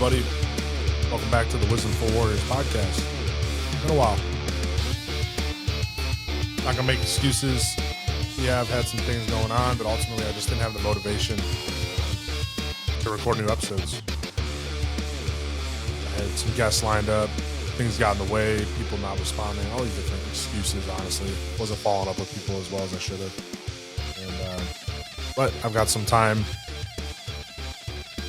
everybody? Welcome back to the Wisdom for Warriors podcast. It's been a while. Not gonna make excuses. Yeah, I've had some things going on, but ultimately I just didn't have the motivation to record new episodes. I had some guests lined up, things got in the way, people not responding, all these different excuses, honestly. Wasn't following up with people as well as I should have. But I've got some time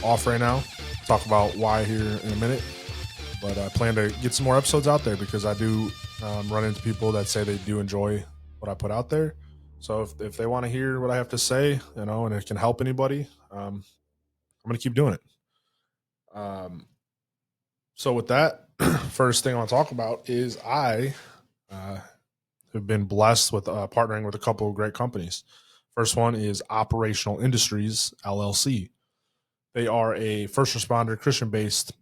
off right now. Talk about why here in a minute. But I plan to get some more episodes out there because I do run into people that say they do enjoy what I put out there. So if they want to hear what I have to say, and it can help anybody, I'm going to keep doing it. So with that, first thing I want to talk about is I have been blessed with partnering with a couple of great companies. First one is Operational Industries, LLC. They are a first responder, Christian-based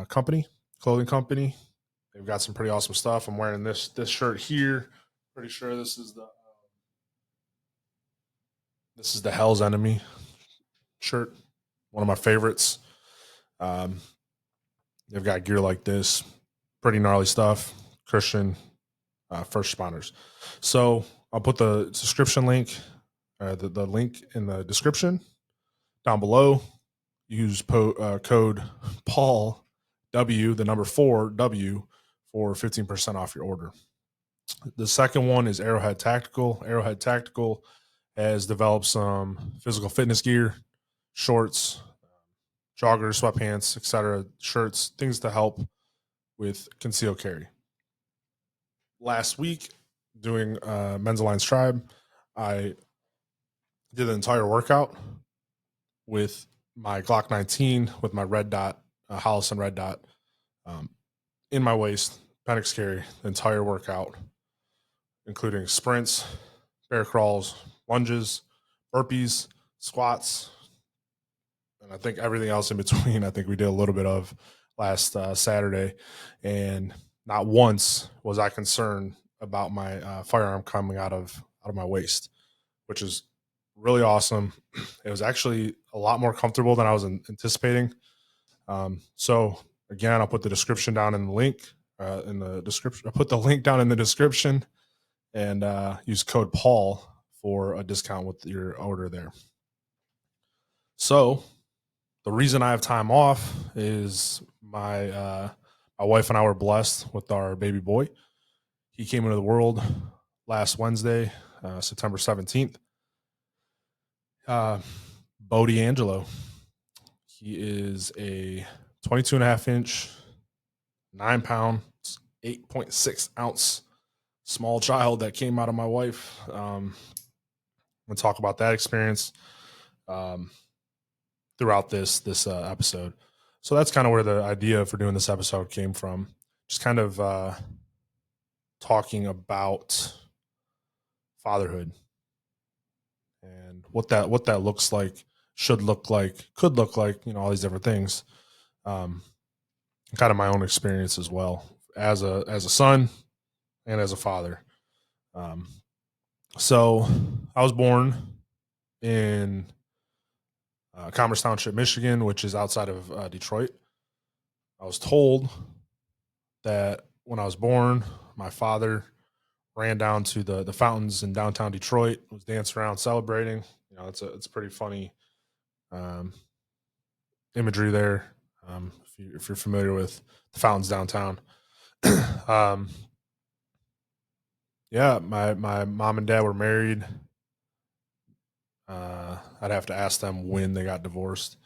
clothing company. They've got some pretty awesome stuff. I'm wearing this shirt here. Pretty sure this is the Hell's Enemy shirt. One of my favorites. They've got gear like this. Pretty gnarly stuff. Christian first responders. So I'll put the subscription link, the link in the description down below. Use code Paul W, the number 4W, for 15% off your order. The second one is Arrowhead Tactical. Arrowhead Tactical has developed some physical fitness gear, shorts, joggers, sweatpants, etc., shirts, things to help with concealed carry. Last week, doing Men's Alliance Tribe, I did an entire workout with my Glock 19 with my red dot, Holliston red dot, in my waist, Penix carry, the entire workout, including sprints, bear crawls, lunges, burpees, squats, and I think everything else in between. I think we did a little bit of last Saturday, and not once was I concerned about my firearm coming out of my waist, which is really awesome. It was actually a lot more comfortable than I was anticipating. So again, I'll put the description down in the link in the description. I'll put the link down in the description and use code Paul for a discount with your order there. So the reason I have time off is my wife and I were blessed with our baby boy. He came into the world last Wednesday, September 17th. Bo D'Angelo. He is a 22.5-inch, 9-pound, 8.6 ounce small child that came out of my wife. I'm going to talk about that experience throughout this episode. So that's kind of where the idea for doing this episode came from. Just kind of talking about fatherhood and what that looks like, should look like, could look like, all these different things. Kind of my own experience as well as a son and as a father. So I was born in Commerce Township, Michigan, which is outside of Detroit. I was told that when I was born, my father ran down to the fountains in downtown Detroit, was dancing around celebrating. It's a pretty funny imagery there. If you're familiar with the fountains downtown. Yeah, my mom and dad were married. I'd have to ask them when they got divorced,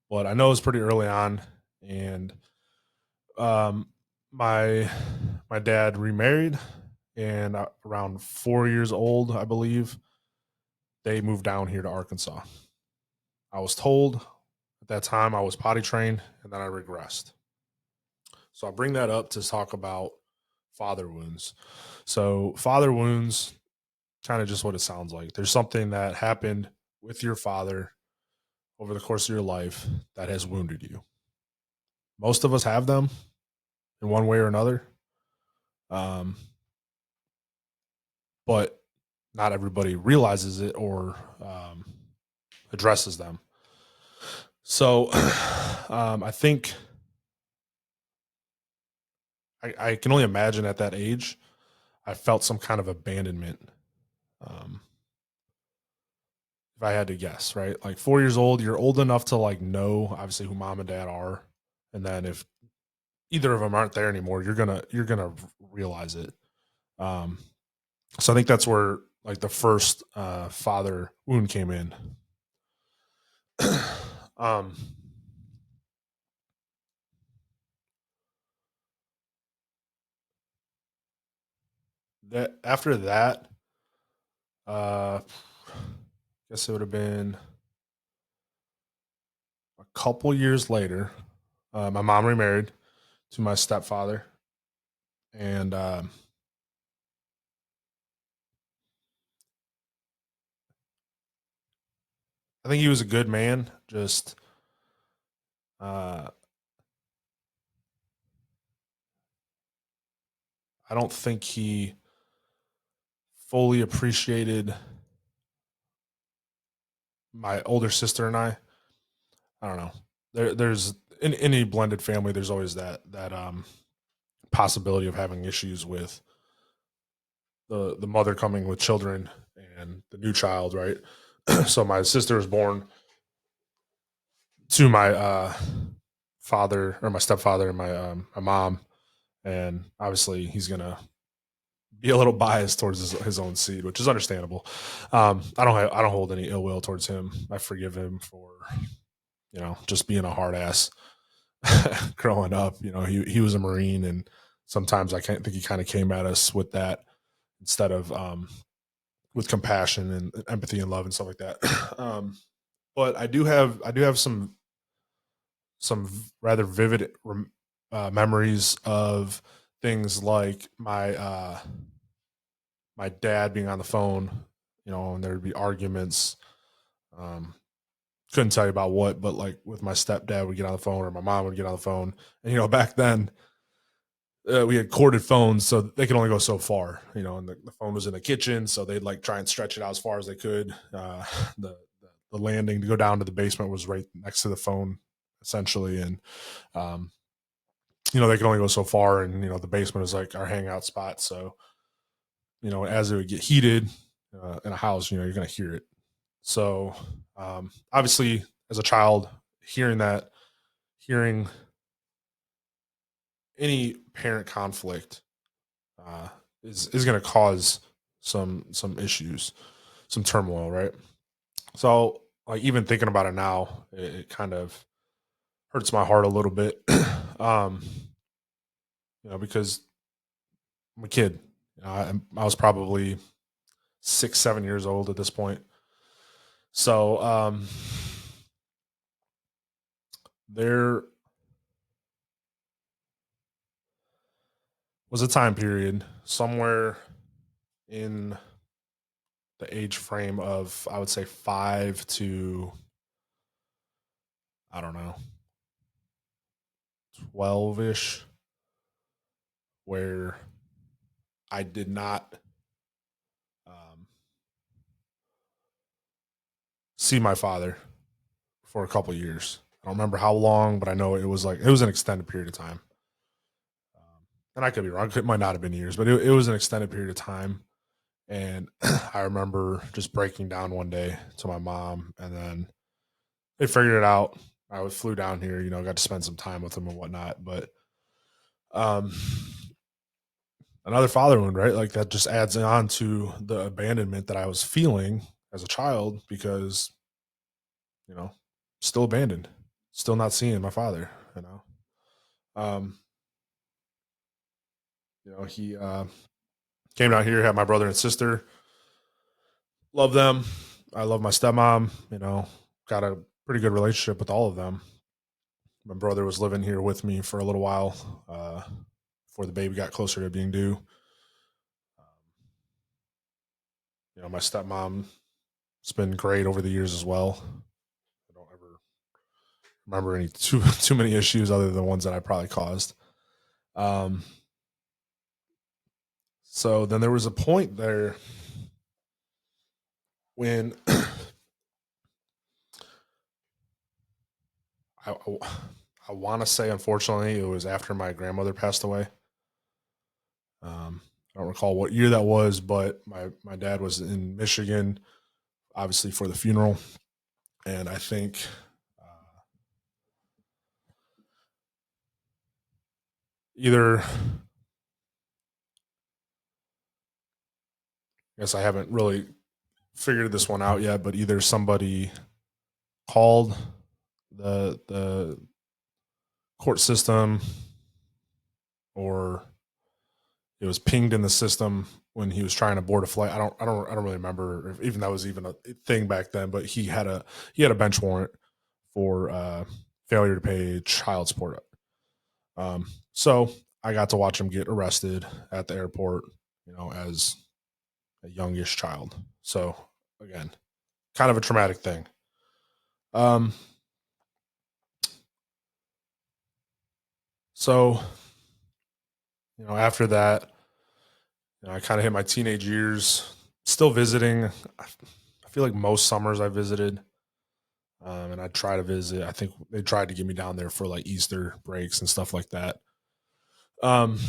but I know it was pretty early on. And my dad remarried, and around 4 years old, I believe, they moved down here to Arkansas. I was told at that time I was potty trained, and then I regressed. So I'll bring that up to talk about father wounds. So father wounds, kind of just what it sounds like. There's something that happened with your father over the course of your life that has wounded you. Most of us have them in one way or another. But not everybody realizes it or addresses them. So I think I can only imagine at that age, I felt some kind of abandonment. Um, if I had to guess, right? Like 4 years old, you're old enough to like know obviously who mom and dad are, and then if either of them aren't there anymore, you're gonna realize it. Um, so I think that's where like the first father wound came in. um, that after that, I guess it would have been a couple years later. My mom remarried to my stepfather, and I think he was a good man. Just uh, I don't think he fully appreciated my older sister and I. I don't know. There's in any blended family, there's always that possibility of having issues with the mother coming with children and the new child, right? So my sister was born to my father or my stepfather and my mom, and obviously he's gonna be a little biased towards his own seed, which is understandable. I don't hold any ill will towards him. I forgive him for just being a hard ass growing up. He was a Marine, and sometimes I can't think he kind of came at us with that instead of with compassion and empathy and love and stuff like that. But I do have some rather vivid memories of things like my dad being on the phone, and there'd be arguments. Um, couldn't tell you about what, but like with my stepdad would get on the phone or my mom would get on the phone. And back then we had corded phones, so they could only go so far, and the phone was in the kitchen, so they'd like try and stretch it out as far as they could. The landing to go down to the basement was right next to the phone, essentially, and um, they could only go so far, and the basement is like our hangout spot. So as it would get heated in a house, you're gonna hear it. So obviously, as a child, hearing that, hearing any parent conflict uh, is going to cause some issues, some turmoil, right? So, like even thinking about it now, it kind of hurts my heart a little bit, um, because I'm a kid. I was probably 6, 7 years old at this point. So there was a time period somewhere in the age frame of, I would say, 5 to, I don't know, 12 ish, where I did not um, see my father for a couple years. I don't remember how long, but I know it was an extended period of time. And I could be wrong; it might not have been years, but it was an extended period of time. And I remember just breaking down one day to my mom, and then they figured it out. Flew down here, got to spend some time with them and whatnot. But um, another father wound, right? Like that just adds on to the abandonment that I was feeling as a child because, you know, still abandoned, still not seeing my father. Um, he came down here, had my brother and sister, love them. I love my stepmom, got a pretty good relationship with all of them. My brother was living here with me for a little while before the baby got closer to being due. Um, my stepmom has been great over the years as well. I don't ever remember any too many issues other than the ones that I probably caused. Um, so then there was a point there when I, I want to say, unfortunately, it was after my grandmother passed away. I don't recall what year that was, but my dad was in Michigan, obviously for the funeral, and I think either, I guess I haven't really figured this one out yet, but either somebody called the court system, or it was pinged in the system when he was trying to board a flight. I don't really remember if even that was even a thing back then, but he had a bench warrant for failure to pay child support. So I got to watch him get arrested at the airport, as a youngish child. So again, kind of a traumatic thing. Um, so after that, I kind of hit my teenage years, still visiting. I feel like most summers I visited, and I try to visit. I think they tried to get me down there for like Easter breaks and stuff like that. Um,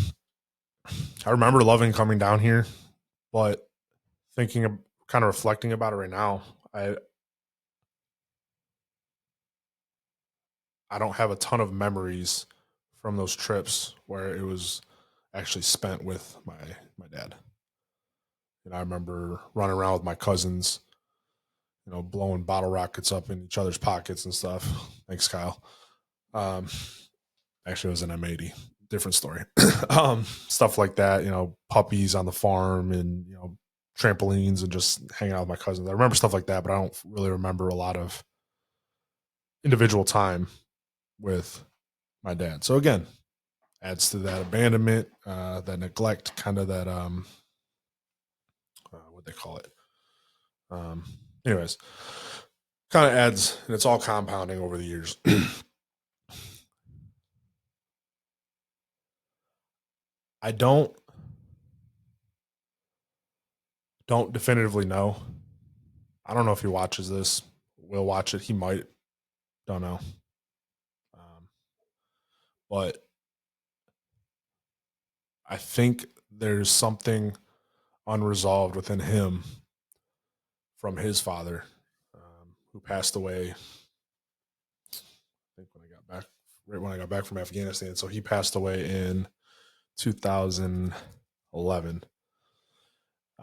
I remember loving coming down here, but thinking of kind of reflecting about it right now, I I don't have a ton of memories from those trips where it was actually spent with my dad. I remember running around with my cousins, blowing bottle rockets up in each other's pockets and stuff. Thanks, Kyle. Um, Actually, it was an M80. Different story. Stuff like that. Puppies on the farm, and trampolines, and just hanging out with my cousins. I remember stuff like that, but I don't really remember a lot of individual time with my dad. So again, adds to that abandonment, that neglect, kind of that what they call it. Um, Anyways, kind of adds, and it's all compounding over the years. I don't definitively know. I don't know if he watches this. Will watch it. He might. Don't know. Um, but I think there's something unresolved within him from his father, who passed away. I think right when I got back from Afghanistan. So he passed away in 2011.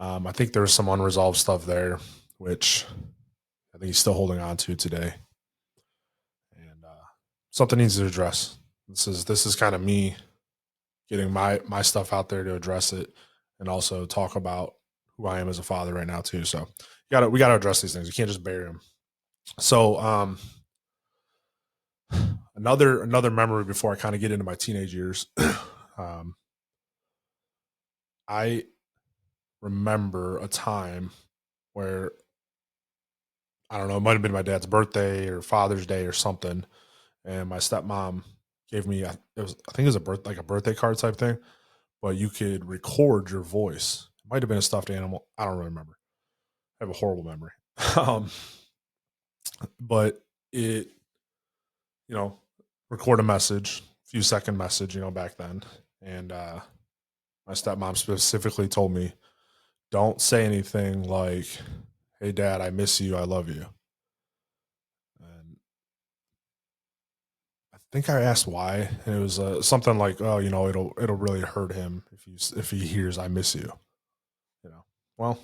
I think there's some unresolved stuff there, which I think he's still holding on to today, and something needs to address. This is kind of me getting my stuff out there to address it, and also talk about who I am as a father right now too. So we gotta address these things. You can't just bury them. So another memory before I kind of get into my teenage years. um, I remember a time where, I don't know, it might have been my dad's birthday or Father's Day or something, and my stepmom gave me I think it was like a birthday card type thing, but you could record your voice. It might have been a stuffed animal. I don't really remember. I have a horrible memory. um, but it, you know, record a message, few second message, back then, and my stepmom specifically told me, don't say anything like, "Hey, Dad, I miss you. I love you." And I think I asked why, and it was something like, "Oh, it'll really hurt him if he hears I miss you." You know, well,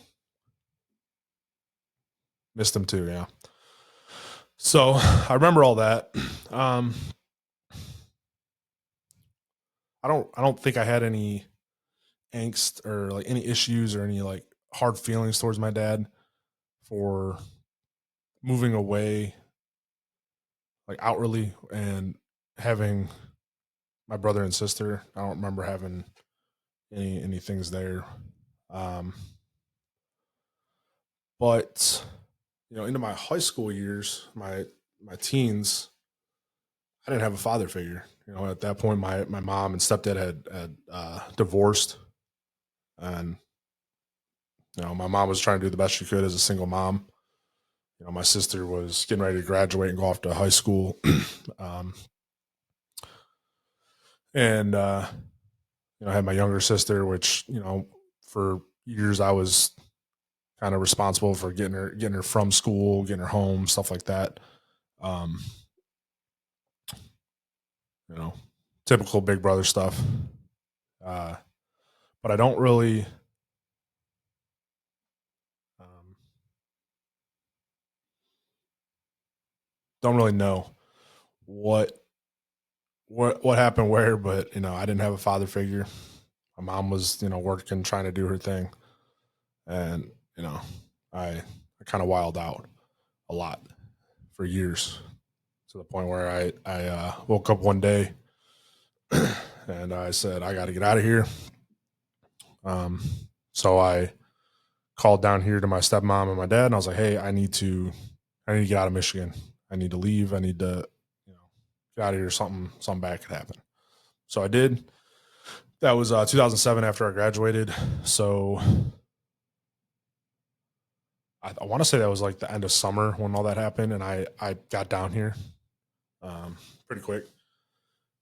missed him too. Yeah. So I remember all that. Um, I don't think I had any angst or like any issues or any like hard feelings towards my dad for moving away, like outwardly, and having my brother and sister. I don't remember having any things there. Um, but into my high school years, my teens, I didn't have a father figure. At that point, my mom and stepdad had divorced, and my mom was trying to do the best she could as a single mom. My sister was getting ready to graduate and go off to high school, um, and I had my younger sister, which, for years I was kind of responsible for getting her from school, getting her home, stuff like that. Um, you know, typical big brother stuff. Uh, but I um, don't really know what what happened where, but I didn't have a father figure. My mom was, working, trying to do her thing, and you know, I kind of wild out a lot for years, to the point where I woke up one day and I said I got to get out of here. Um, so I called down here to my stepmom and my dad, and I was like, "Hey, I need to get out of Michigan. I need to leave. I need to, get out of here. Something bad could happen." So I did. That was 2007 after I graduated. So I want to say that was like the end of summer when all that happened, and I got down here pretty quick.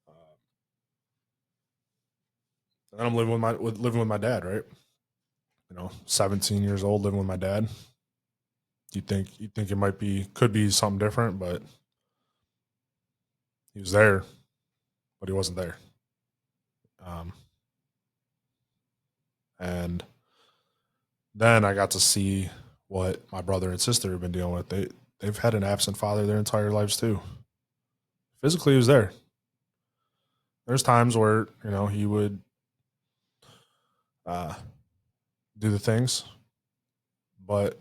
Uh, and then I'm living with my dad, right? 17 years old, living with my dad. You think it could be something different, but he was there, but he wasn't there. Um, and then I got to see what my brother and sister have been dealing with. They've had an absent father their entire lives too. Physically, he was there. There's times where he would uh, do the things, but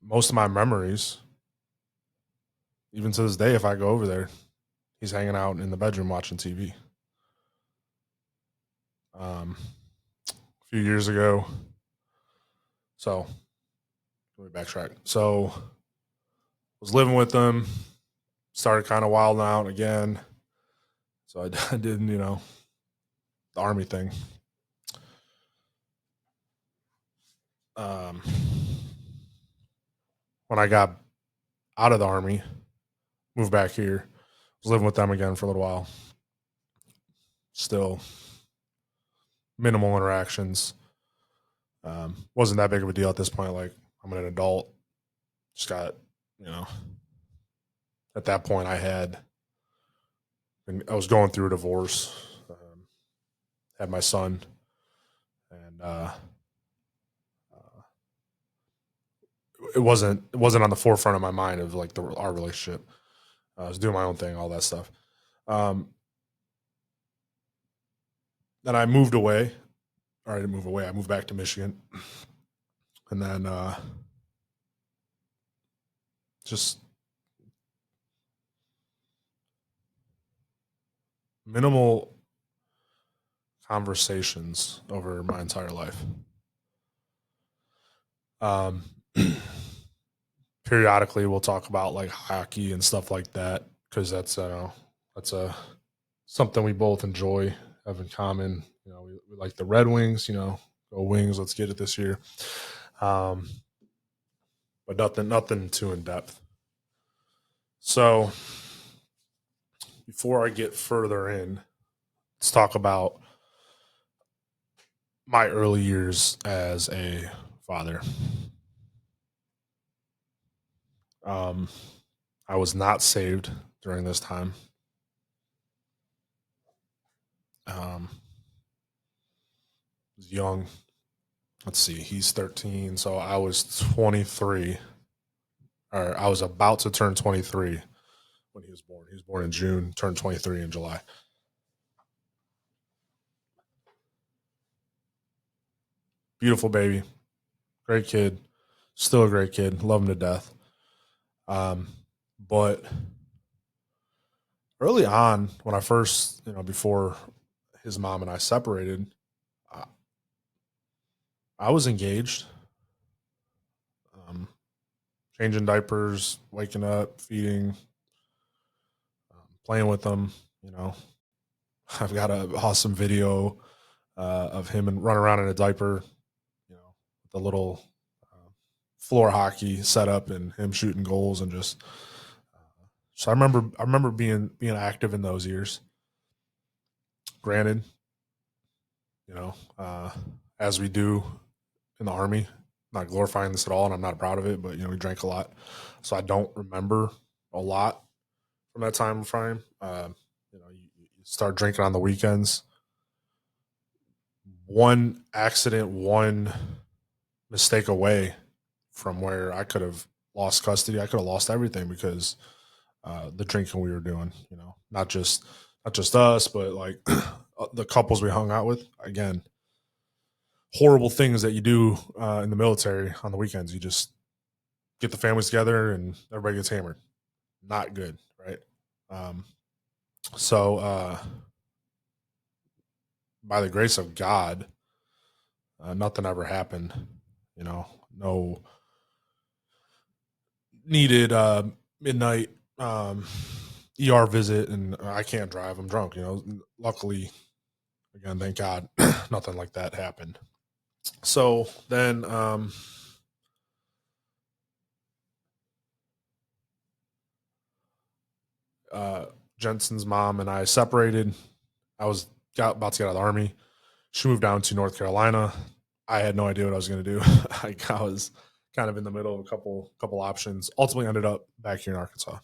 most of my memories, even to this day, if I go over there, he's hanging out in the bedroom watching TV. A few years ago, so let me backtrack. So was living with them, started kind of wilding out again. So I did, the army thing. Um, when I got out of the army, moved back here, was living with them again for a little while. Still minimal interactions. Wasn't that big of a deal at this point. Like, I'm an adult. Just got, you know, at that point I was going through a divorce. Had my son, and it wasn't on the forefront of my mind of like our relationship. I was doing my own thing, all that stuff. Um, then I moved away. Or I didn't move away. I moved back to Michigan, and then just minimal conversations over my entire life. Um, periodically, we'll talk about like hockey and stuff like that because that's a something we both enjoy, have in common. We like the Red Wings. Go Wings! Let's get it this year. Um, but nothing too in depth. So before I get further in, let's talk about my early years as a father. Um, I was not saved during this time. Was young. Let's see, he's 13, so I was 23, or I was about to turn 23 when he was born. He was born in June, turned 23 in July. Beautiful baby, great kid, still a great kid, love him to death. Um, but early on, when I first, before his mom and I separated, I, I was engaged, um, changing diapers, waking up, feeding, playing with them. You know, I've got an awesome video of him and run around in a diaper. The little floor hockey setup and him shooting goals and just. So I remember being active in those years. granted, you know, as we do in the army. Not glorifying this at all, and I'm not proud of it, but we drank a lot, so I don't remember a lot from that time frame. You start drinking on the weekends. One accident, one mistake away from where I could have lost custody. I could have lost everything because the drinking we were doing. Not just us, but like the couples we hung out with. Again, horrible things that you do in the military on the weekends. You just get the families together and everybody gets hammered. Not good, right? Um, so, by the grace of God, nothing ever happened. No needed midnight ER visit, and I can't drive. I'm drunk. Luckily, again, thank God, nothing like that happened. So then, uh, Jensen's mom and I separated. I was about to get out of the army. She moved down to North Carolina. I had no idea what I was going to do. I was kind of in the middle of a couple options. Ultimately, ended up back here in Arkansas.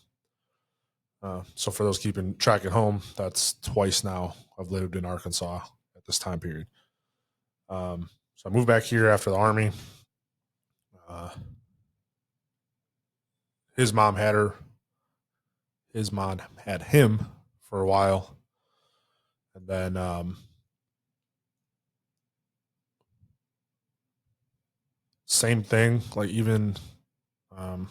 So for those keeping track at home, that's twice now I've lived in Arkansas at this time period. So I moved back here after the army. Uh, his mom had her. His mom had him for a while, and then same thing. Like even um,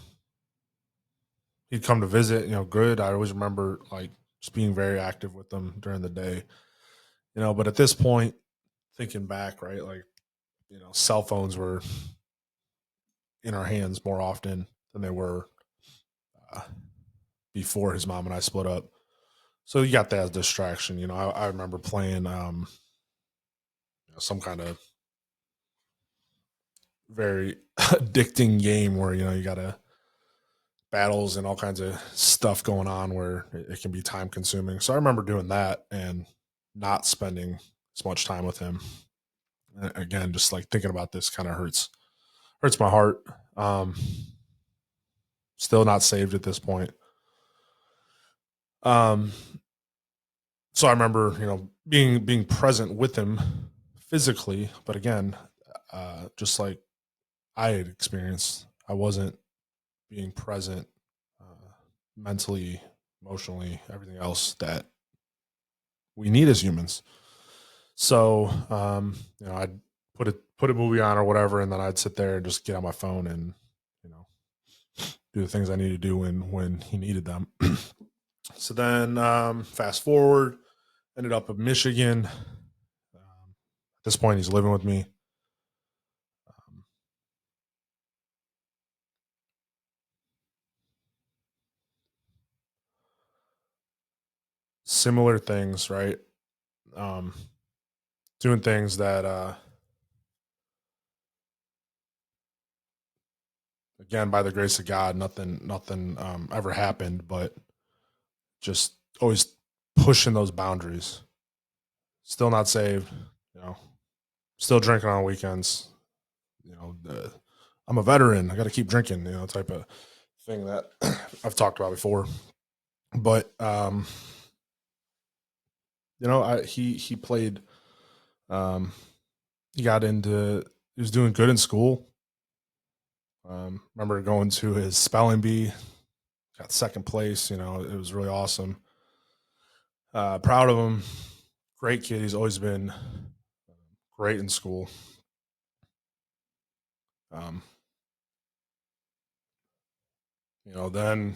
he'd come to visit. Good. I always remember like just being very active with them during the day. But at this point, thinking back, right, like cell phones were in our hands more often than they were uh, before his mom and I split up. So you got that as distraction. I remember playing some kind of very addicting game where you got to battles and all kinds of stuff going on where it can be time consuming. So I remember doing that and not spending as much time with him. Again, just like thinking about this kind of hurts my heart. Um, Still not saved at this point. Um, so I remember, being present with him physically, but again, just like I had experienced, I wasn't being present mentally, emotionally, everything else that we need as humans. So, I'd put a movie on or whatever, and then I'd sit there and just get on my phone and you know do the things I needed to do when he needed them. So then, fast forward, ended up in Michigan. At this point, he's living with me. Um, Similar things, right? Um, Doing things that, again, by the grace of God, nothing ever happened, but just always pushing those boundaries. Still not saved, you know. Still drinking on weekends. I'm a veteran. I got to keep drinking, type of thing that I've talked about before. But he played. Um, he got into. He was doing good in school. Remember going to his spelling bee, got second place. It was really awesome. Proud of him. Great kid. He's always been great in school. Um, then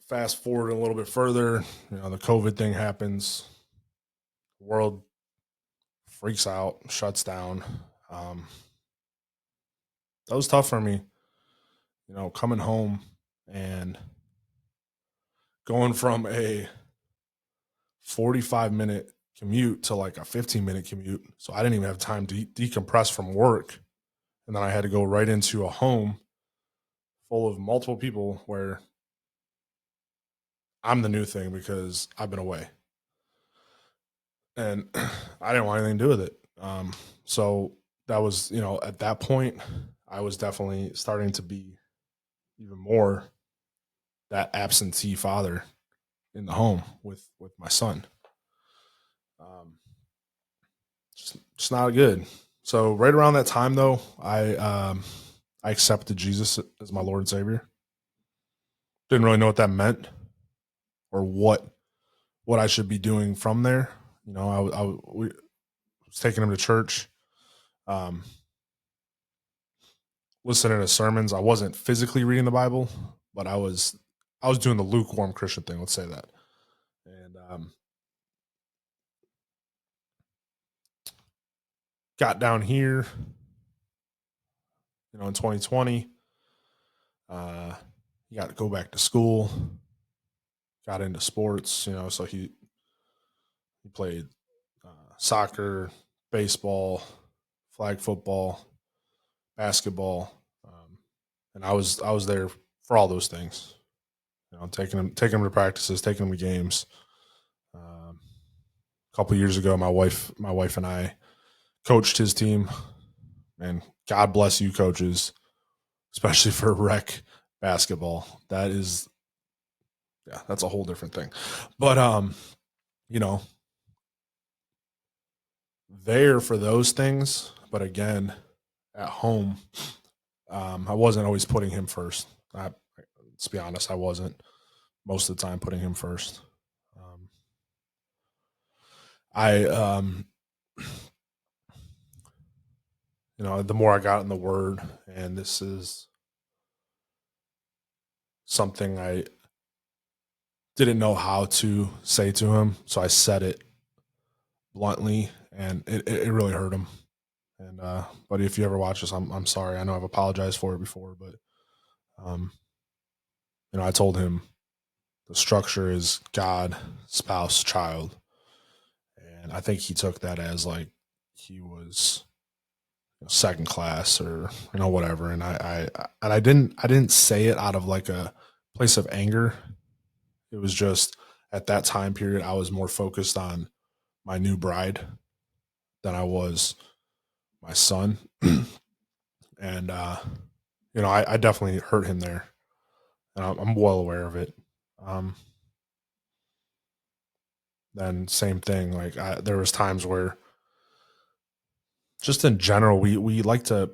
fast forward a little bit further, the COVID thing happens. The world freaks out, shuts down. Um, that was tough for me, coming home and going from a 45-minute commute to like a 15-minute commute. So I didn't even have time to decompress from work. And then I had to go right into a home full of multiple people where I'm the new thing because I've been away. and I didn't want anything to do with it. So that was, at that point, I was definitely starting to be even more that absentee father in the home with my son. Um, just not good. So right around that time, though, I accepted Jesus as my Lord and Savior. Didn't really know what that meant or what I should be doing from there. We was taking him to church, um, listening to sermons. I wasn't physically reading the Bible, but I was doing the lukewarm Christian thing. Let's say that. And got down here, in 2020. Uh, he got to go back to school. Got into sports, so he played soccer, baseball, flag football, basketball, and I was there for all those things. Taking him to practices, taking him to games. A couple years ago, my wife and I coached his team, and God bless you, coaches, especially for rec basketball. That's a whole different thing. But you know, there for those things, but again, at home, I wasn't always putting him first. Let's be honest, I wasn't most of the time putting him first. Um, I, the more I got in the Word, and this is something I didn't know how to say to him, so I said it bluntly, and it really hurt him. And but if you ever watch this, I'm sorry. I know I've apologized for it before, but um, I told him the structure is God, spouse, child, and I think he took that as like he was second class or whatever. And I didn't say it out of like a place of anger. It was just at that time period I was more focused on my new bride than I was my son. And I definitely hurt him there, and I'm well aware of it. Um, then same thing, like there was times where just in general we like to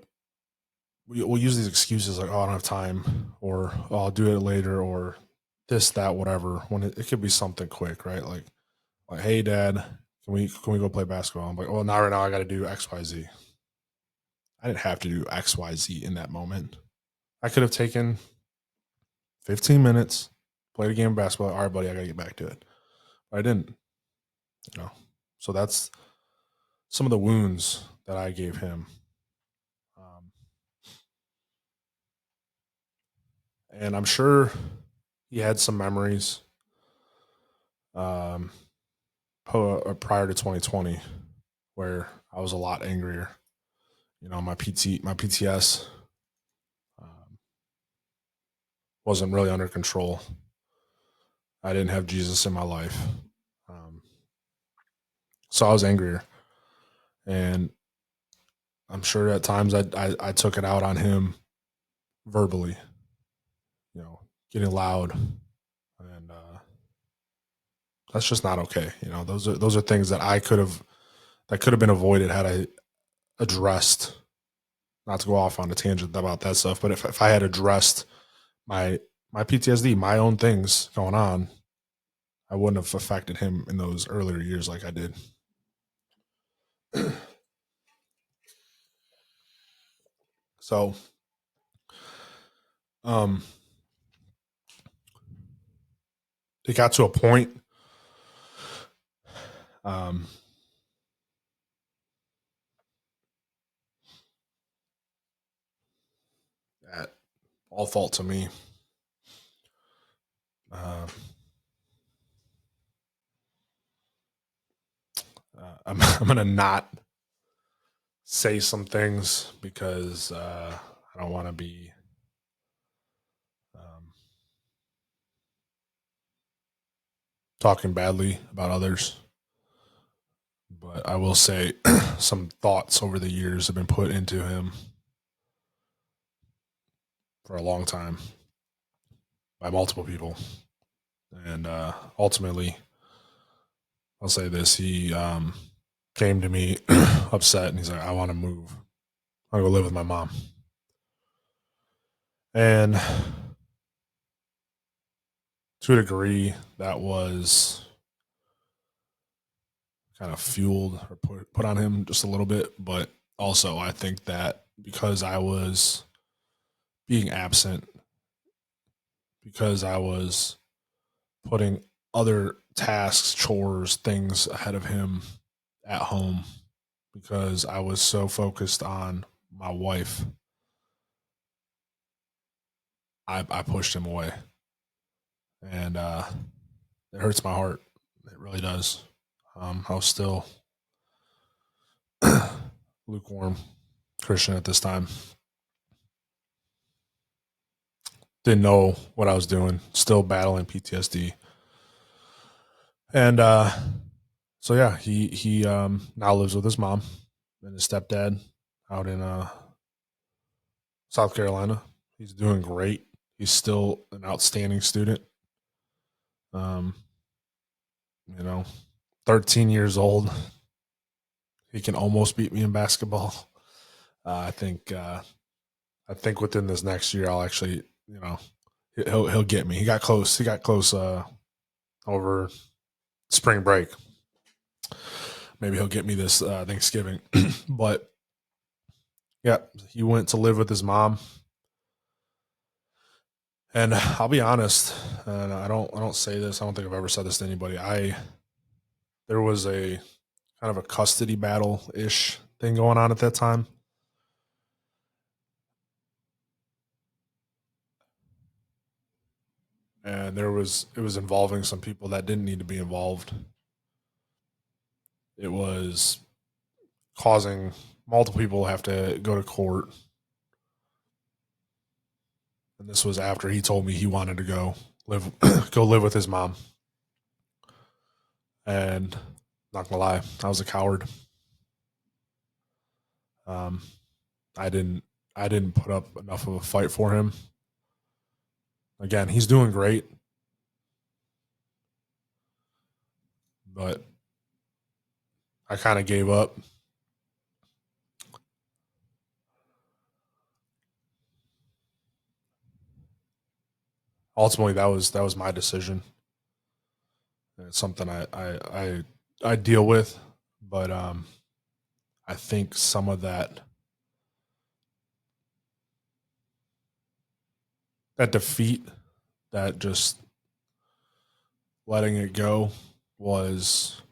we'll use these excuses like, oh, I don't have time, or oh, I'll do it later, or this, that, whatever, when it could be something quick, right? Like, hey dad, can we go play basketball? I'm like, well, not right now, I got to do XYZ. I didn't have to do XYZ in that moment. I could have taken 15 minutes, played a game of basketball. All right, buddy, I got to get back to it. But I didn't, you know. So that's some of the wounds that I gave him. Um, and I'm sure he had some memories um, prior to 2020 where I was a lot angrier. My PTS um, wasn't really under control. I didn't have Jesus in my life, um, so I was angrier, and I'm sure at times I took it out on him verbally, getting loud, and that's just not okay. Those are things that could have been avoided had I addressed. Not to go off on a tangent about that stuff, but if I had addressed my PTSD, my own things going on, I wouldn't have affected him in those earlier years like I did. So, um, it got to a point, um, at all fault to me. Uh, I'm gonna not say some things because I don't want to be um, talking badly about others. but I will say some thoughts over the years have been put into him for a long time by multiple people. And ultimately, I'll say this: he came to me upset, and he's like, "I want to move. I want to go live with my mom." And to a degree, that was kind of fueled or put on him just a little bit. But also, I think that because I was being absent, because I was putting other tasks, chores, things ahead of him at home, because I was so focused on my wife, I pushed him away. And it hurts my heart. It really does. I was still lukewarm Christian at this time. Didn't know what I was doing. Still battling PTSD. And so yeah, he now lives with his mom and his stepdad out in South Carolina. He's doing great. He's still an outstanding student. Um, you know, 13 years old. He can almost beat me in basketball. I think within this next year, I'll actually, he'll get me. He got close. He got close over spring break. Maybe he'll get me this Thanksgiving. But yeah, he went to live with his mom. And I'll be honest, and I don't say this. I don't think I've ever said this to anybody. There was a kind of a custody battle ish thing going on at that time. And it was involving some people that didn't need to be involved. It was causing multiple people to have to go to court. And this was after he told me he wanted to go live with his mom. And not gonna lie, I was a coward. Um, I didn't I didn't put up enough of a fight for him. Again, he's doing great, but I kind of gave up. Ultimately, that was my decision. And it's something I deal with, but I think some of that defeat, that just letting it go, was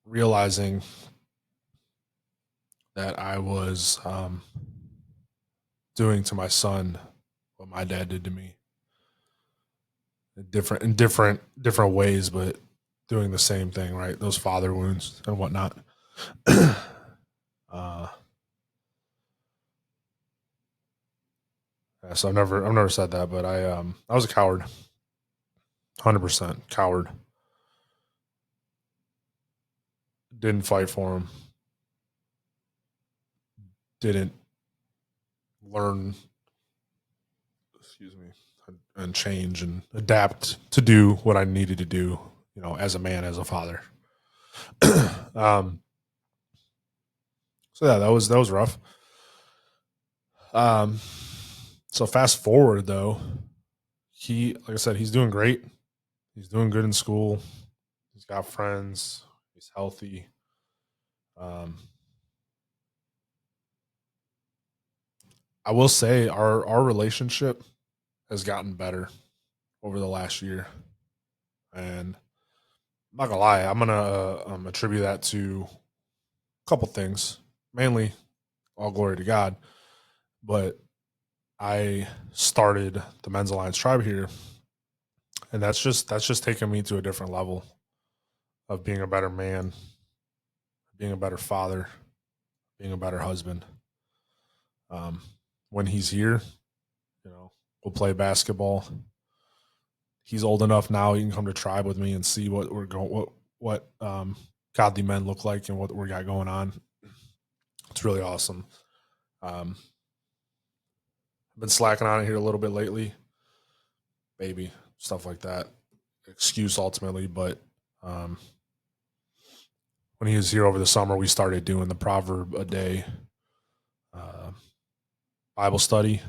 realizing that I was doing to my son what my dad did to me, in different ways, but doing the same thing, right? Those father wounds and whatnot. uh, yeah, so I've never said that, but I was a coward, 100% coward. Didn't fight for him. Didn't learn, excuse me, and change and adapt to do what I needed to do, as a man, as a father. um, so yeah, that was rough. Um, so fast forward though, like I said, he's doing great. He's doing good in school. He's got friends. He's healthy. Um, I will say our relationship has gotten better over the last year, and I'm not gonna lie, I'm gonna attribute that to a couple things. Mainly, all glory to God, but I started the Men's Alliance Tribe here, and that's just taken me to a different level of being a better man, being a better father, being a better husband. Um, when he's here, we'll play basketball. he's old enough now. He can come to tribe with me and see what we're going, what godly men look like and what we got going on. It's really awesome. I've been slacking on it here a little bit lately, baby, stuff like that. Excuse ultimately, but um, when he was here over the summer, we started doing the proverb a day uh, Bible study,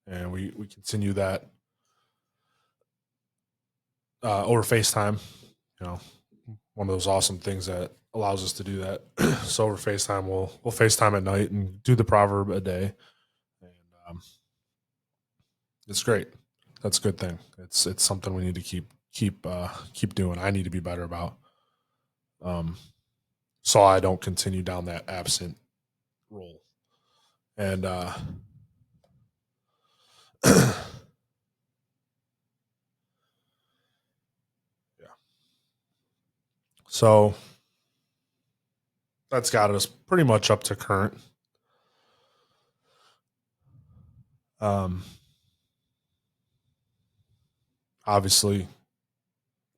and we continue that over FaceTime. You know, one of those awesome things that allows us to do that. So over FaceTime, we'll FaceTime at night and do the proverb a day, and it's great. That's a good thing. It's something we need to keep doing. I need to be better about, um, so I don't continue down that absent role. And yeah, so that's got us pretty much up to current. Um, Obviously,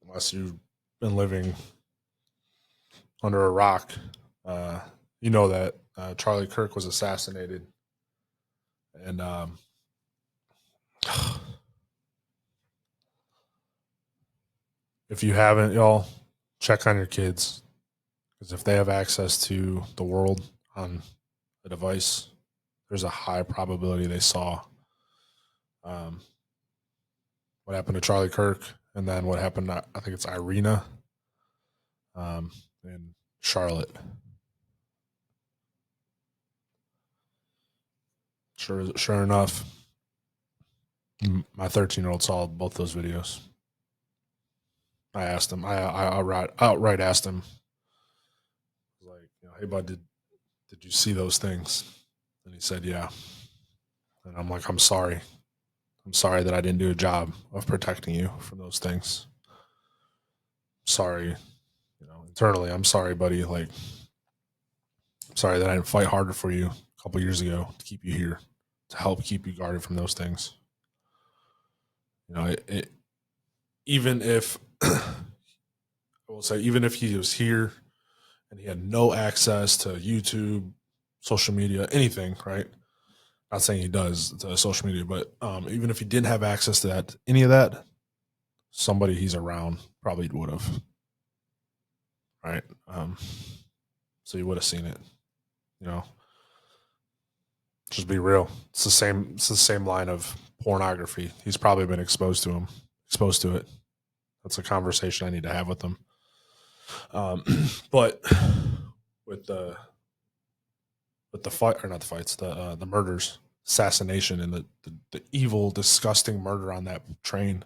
unless you've been living under a rock, uh, you know that Charlie Kirk was assassinated, and if you haven't, y'all check on your kids because if they have access to the world on a device, there's a high probability they saw um, what happened to Charlie Kirk, and then what happened to, I think it's Irina in Charlotte. Sure enough, my 13-year-old saw both those videos. I asked him. I outright asked him, like, hey bud, did you see those things? And he said, yeah. And I'm like, I'm sorry. I'm sorry that I didn't do a job of protecting you from those things. Sorry, internally, I'm sorry, buddy. Like, I'm sorry that I didn't fight harder for you a couple years ago to keep you here, to help keep you guarded from those things. Even if I will say, even if he was here and he had no access to YouTube, social media, anything, right? Not saying he does to social media, but even if he didn't have access to that, any of that, somebody he's around probably would have, right? So you would have seen it, you know. Just be real. It's the same. It's the same line of pornography. He's probably been exposed to it. That's a conversation I need to have with him. But with the fight or not the fights, the murders, assassination, and the evil, disgusting murder on that train.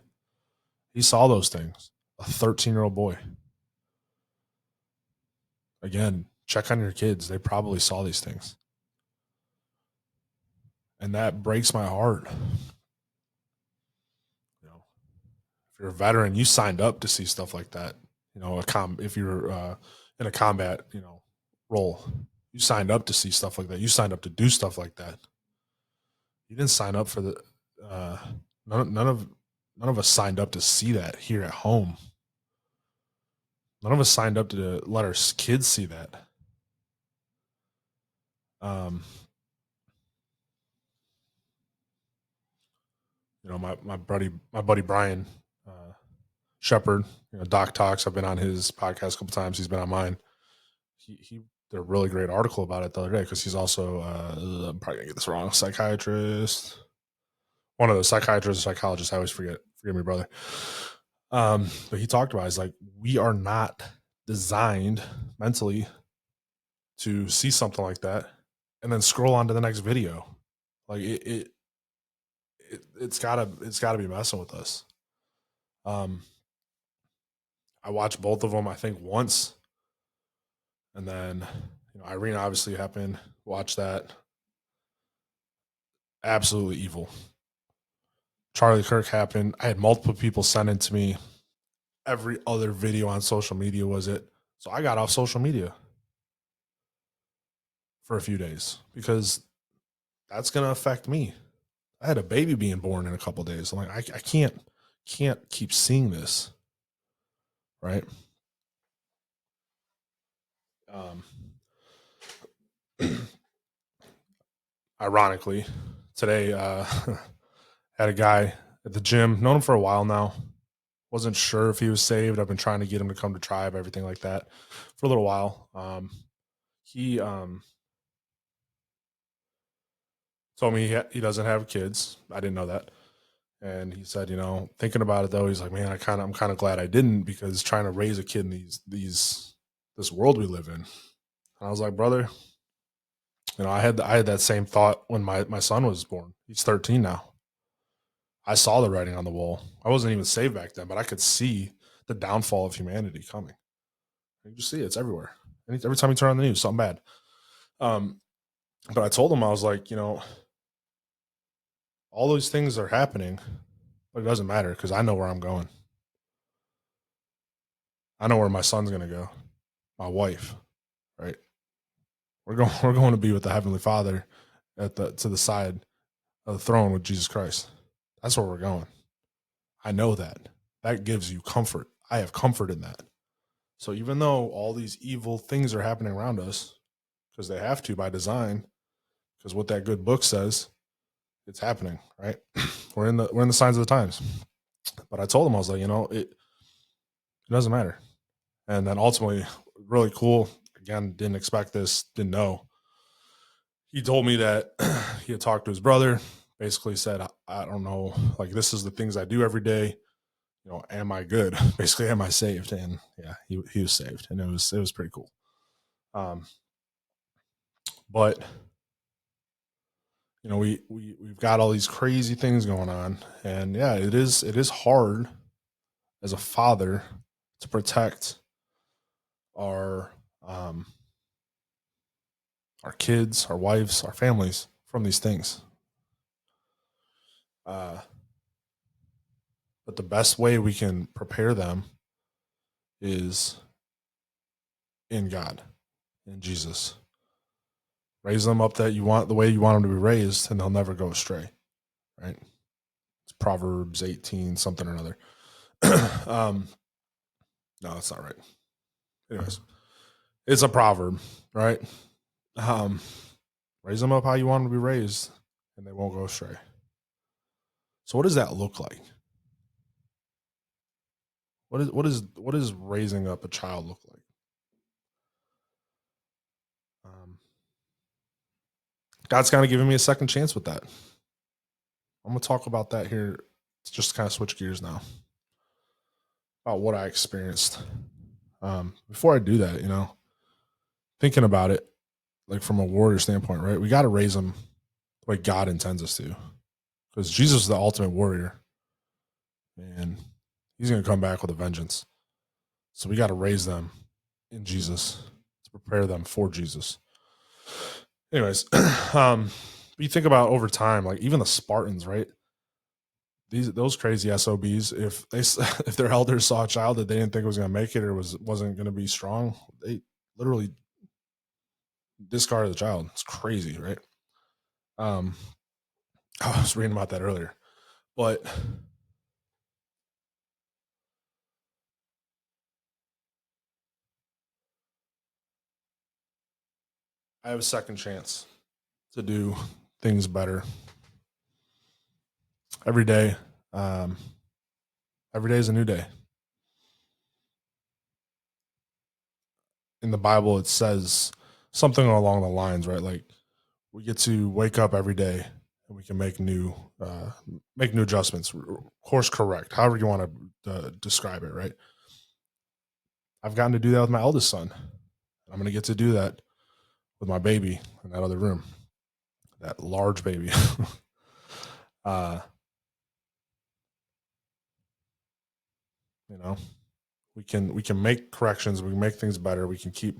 He saw those things. A 13-year-old boy. Again, check on your kids. They probably saw these things. And that breaks my heart. If you're a veteran, you signed up to see stuff like that. If you're in a combat, role, you signed up to see stuff like that. You signed up to do stuff like that. You didn't sign up for the uh, none of us signed up to see that here at home. None of us signed up to let our kids see that. Um, my buddy Brian Shepard, Doc Talks. I've been on his podcast a couple times. He's been on mine. He did a really great article about it the other day because he's also I'm probably gonna get this wrong. Psychiatrist, one of the psychiatrists or psychologists. I always forget. Forgive me, brother. But he talked about it. It's like we are not designed mentally to see something like that and then scroll on to the next video. Like it's gotta be messing with us. Um, I watched both of them. I think once, and then Irene obviously happened. Watch that. Absolutely evil. Charlie Kirk happened. I had multiple people send it to me. Every other video on social media was it. So I got off social media for a few days because that's going to affect me. I had a baby being born in a couple days. I'm like, I can't can't keep seeing this, right? Um, ironically, today had a guy at the gym, known him for a while now. Wasn't sure if he was saved. I've been trying to get him to come to tribe, everything like that, for a little while. He told me he doesn't have kids. I didn't know that. And he said, thinking about it though, he's like, man, I'm kind of glad I didn't, because trying to raise a kid in this world we live in. And I was like, brother, I had that same thought when my son was born. He's 13 now. I saw the writing on the wall. I wasn't even saved back then, but I could see the downfall of humanity coming. You just see it. It's everywhere. Every time you turn on the news, something bad. But I told him, I was like, all those things are happening, but it doesn't matter, because I know where I'm going. I know where my son's going to go. My wife, right? We're going to be with the Heavenly Father to the side of the throne with Jesus Christ. That's where we're going. I know that. That gives you comfort. I have comfort in that. So even though all these evil things are happening around us, because they have to by design, because what that good book says, it's happening, right? We're in the signs of the times. But I told him, I was like, it doesn't matter. And then ultimately, really cool. Again, didn't expect this, didn't know. He told me that he had talked to his brother, basically said, I don't know, like, this is the things I do every day. Am I good? Basically, am I saved? And yeah, he was saved, and it was pretty cool. But we've got all these crazy things going on, and yeah, it is hard as a father to protect our our kids, our wives, our families from these things. But the best way we can prepare them is in God, in Jesus. Raise them up the way you want them to be raised, and they'll never go astray. Right? It's Proverbs 18 something or another. No, that's not right. Anyways, it's a proverb, right? Raise them up how you want them to be raised, and they won't go astray. So, what does that look like? What is raising up a child look like? God's kind of giving me a second chance with that. I'm gonna talk about that here. Just kind of switch gears now about what I experienced. Before I do that, thinking about it, like from a warrior standpoint, right? We got to raise them the way God intends us to, because Jesus is the ultimate warrior, and He's going to come back with a vengeance. So we got to raise them in Jesus to prepare them for Jesus. Anyways, you think about over time, like even the Spartans, right? Those crazy SOBs, if their elders saw a child that they didn't think was going to make it or wasn't going to be strong, they literally discarded the child. It's crazy, right? I was reading about that earlier, but I have a second chance to do things better every day. Um, every day is a new day. In the Bible, it says something along the lines, right? Like we get to wake up every day and we can make new adjustments, course correct, however you want to describe it, right? I've gotten to do that with my eldest son. I'm going to get to do that with my baby in that other room, that large baby. uh, you know, we can make corrections, we can make things better, we can keep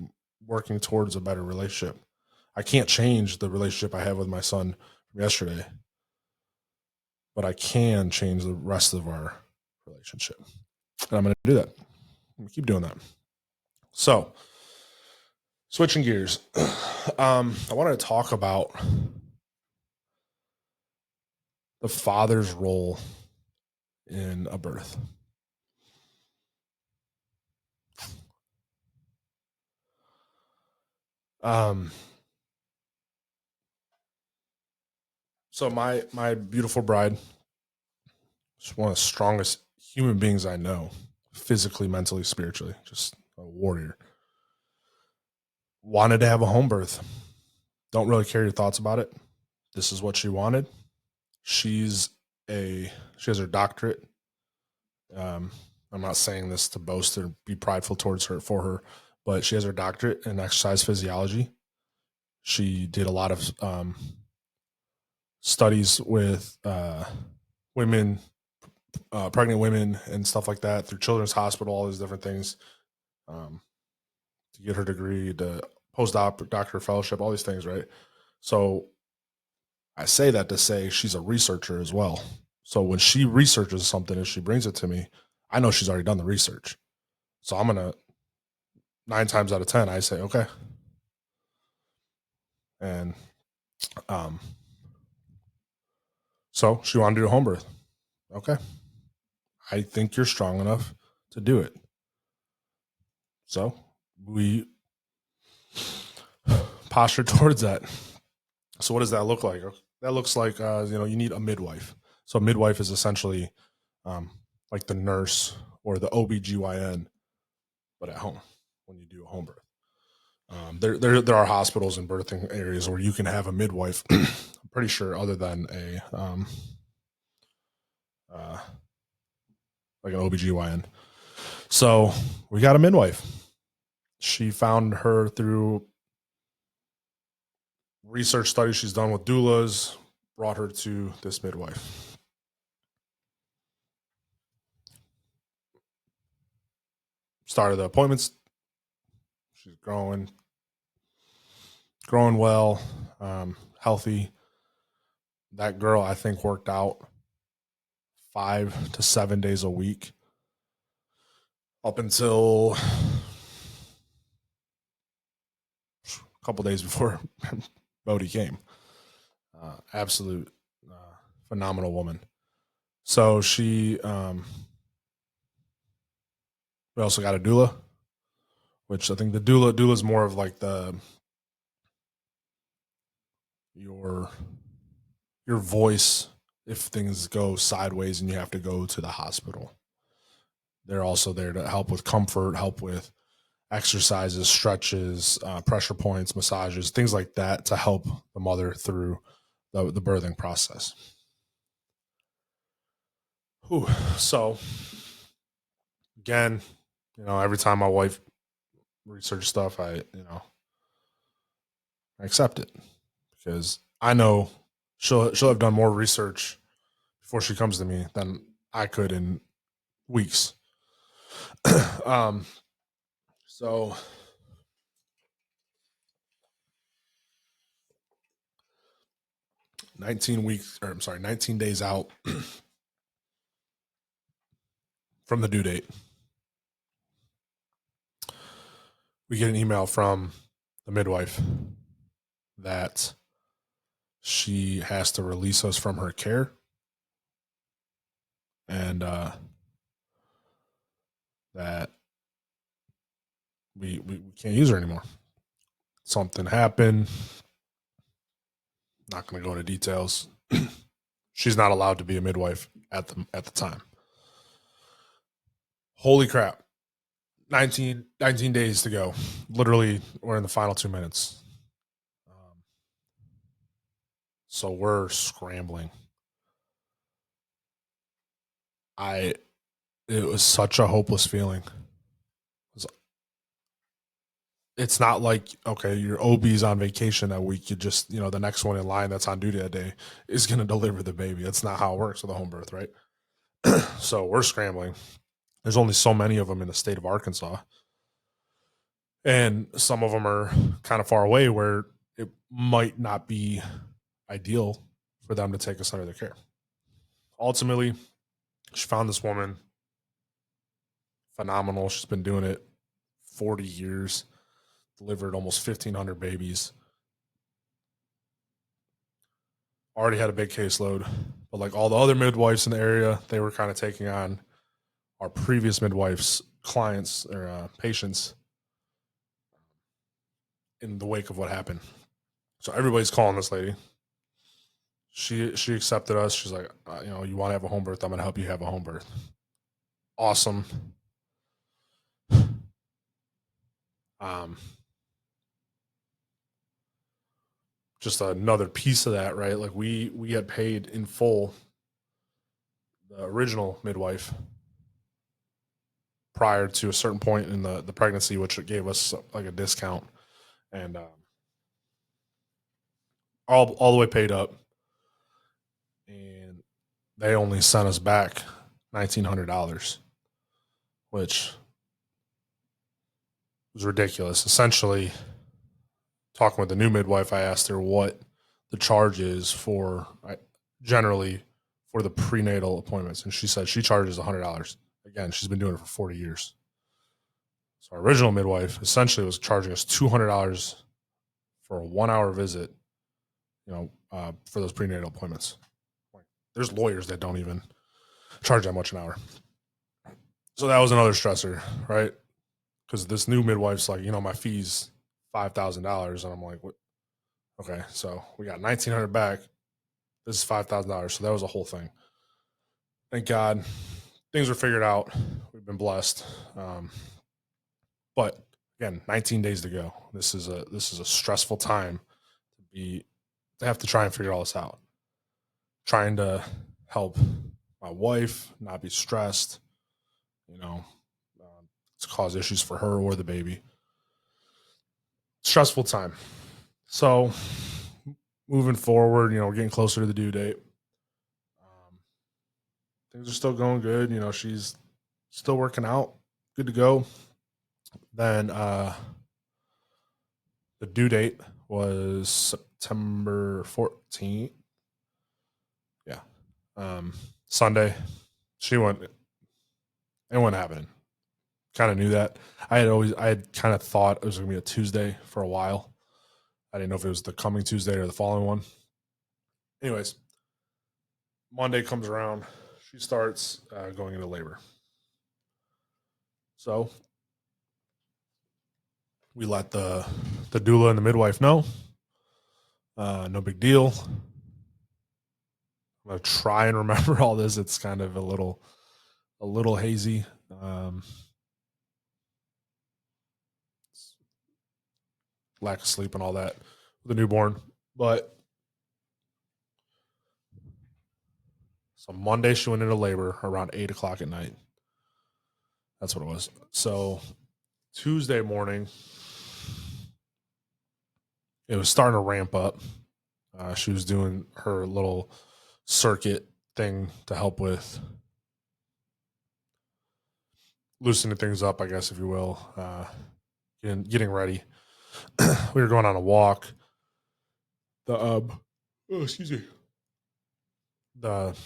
working towards a better relationship. I can't change the relationship I have with my son from yesterday, but I can change the rest of our relationship. And I'm going to do that. I'm going to keep doing that. So, switching gears, I wanted to talk about the father's role in a birth. Um, so my beautiful bride, she's one of the strongest human beings I know, physically, mentally, spiritually, just a warrior. Wanted to have a home birth. Don't really care your thoughts about it. This is what she wanted. She's she has her doctorate. Um, I'm not saying this to boast or be prideful towards her for her, but she has her doctorate in exercise physiology. She did a lot of studies with women, pregnant women, and stuff like that through Children's Hospital, all these different things, um, to get her degree, the postdoc, doctor fellowship, all these things, right? So I say that to say she's a researcher as well. So when she researches something and she brings it to me, I know she's already done the research. So I'm gonna 9 times out of 10, I say okay, and um, so she wanted to do a home birth. Okay, I think you're strong enough to do it. So we posture towards that. So what does that look like? That looks like you need a midwife. So a midwife is essentially um, like the nurse or the OBGYN, but at home when you do a home birth. There are hospitals and birthing areas where you can have a midwife. I'm pretty sure, other than a uh, like an OBGYN. So we got a midwife. She found her through research studies she's done with doulas, brought her to this midwife. Started the appointments. She's growing well, healthy. That girl, I think, worked out 5 to 7 days a week up until a couple days before Bodie came. Absolute phenomenal woman. So we also got a doula, which I think the doula is more of like your voice if things go sideways and you have to go to the hospital. They're also there to help with comfort, help with exercises, stretches, pressure points, massages, things like that to help the mother through the birthing process. Whew. So again, every time my wife research stuff, I accept it because I know she'll have done more research before she comes to me than I could in weeks. um, so 19 days out from the due date, we get an email from the midwife that she has to release us from her care and that we can't use her anymore. Something happened. Not going to go into details. She's not allowed to be a midwife at the time. Holy crap. 19 days to go. Literally, we're in the final 2 minutes. So we're scrambling. It was such a hopeless feeling. It's not like, okay, your OB's on vacation that week. You just, the next one in line that's on duty that day is going to deliver the baby. That's not how it works with a home birth, right? So we're scrambling. There's only so many of them in the state of Arkansas. And some of them are kind of far away where it might not be ideal for them to take us under their care. Ultimately, she found this woman phenomenal. She's been doing it 40 years, delivered almost 1,500 babies, already had a big caseload, but like all the other midwives in the area, they were kind of taking on our previous midwives' clients or patients in the wake of what happened. So everybody's calling this lady. She accepted us. She's like, you want to have a home birth? I'm gonna help you have a home birth. Awesome. Um, just another piece of that, right? Like we had paid in full the original midwife prior to a certain point in the pregnancy, which gave us like a discount, and all the way paid up, and they only sent us back $1,900, which was ridiculous. Essentially, talking with the new midwife, I asked her what the charge is for generally for the prenatal appointments, and she said she charges $100. Again, she's been doing it for 40 years. So our original midwife essentially was charging us $200 for a 1 hour visit, for those prenatal appointments. Like, there's lawyers that don't even charge that much an hour. So that was another stressor, right? Because this new midwife's like, my fee's $5,000, and I'm like, what? Okay, so we got $1,900 back. This is $5,000, so that was a whole thing. Thank God, things were figured out. We've been blessed, but again, 19 days to go. This is a stressful time to have to try and figure all this out. Trying to help my wife not be stressed, to cause issues for her or the baby. Stressful time. So moving forward, we're getting closer to the due date. Things are still going good. She's still working out, good to go. Then the due date was September 14th. Yeah. Sunday. It wasn't happening. Kind of knew that. I had kind of thought it was going to be a Tuesday for a while. I didn't know if it was the coming Tuesday or the following one. Anyways, Monday comes around. She starts going into labor. So we let the doula and the midwife know. No big deal. I'm gonna try and remember all this. It's kind of a little hazy. Lack of sleep and all that with the newborn. But so Monday she went into labor around 8 o'clock at night. That's what it was. So Tuesday morning, it was starting to ramp up. She was doing her little circuit thing to help with loosening things up, I guess, if you will, getting ready. We were going on a walk. Excuse me. The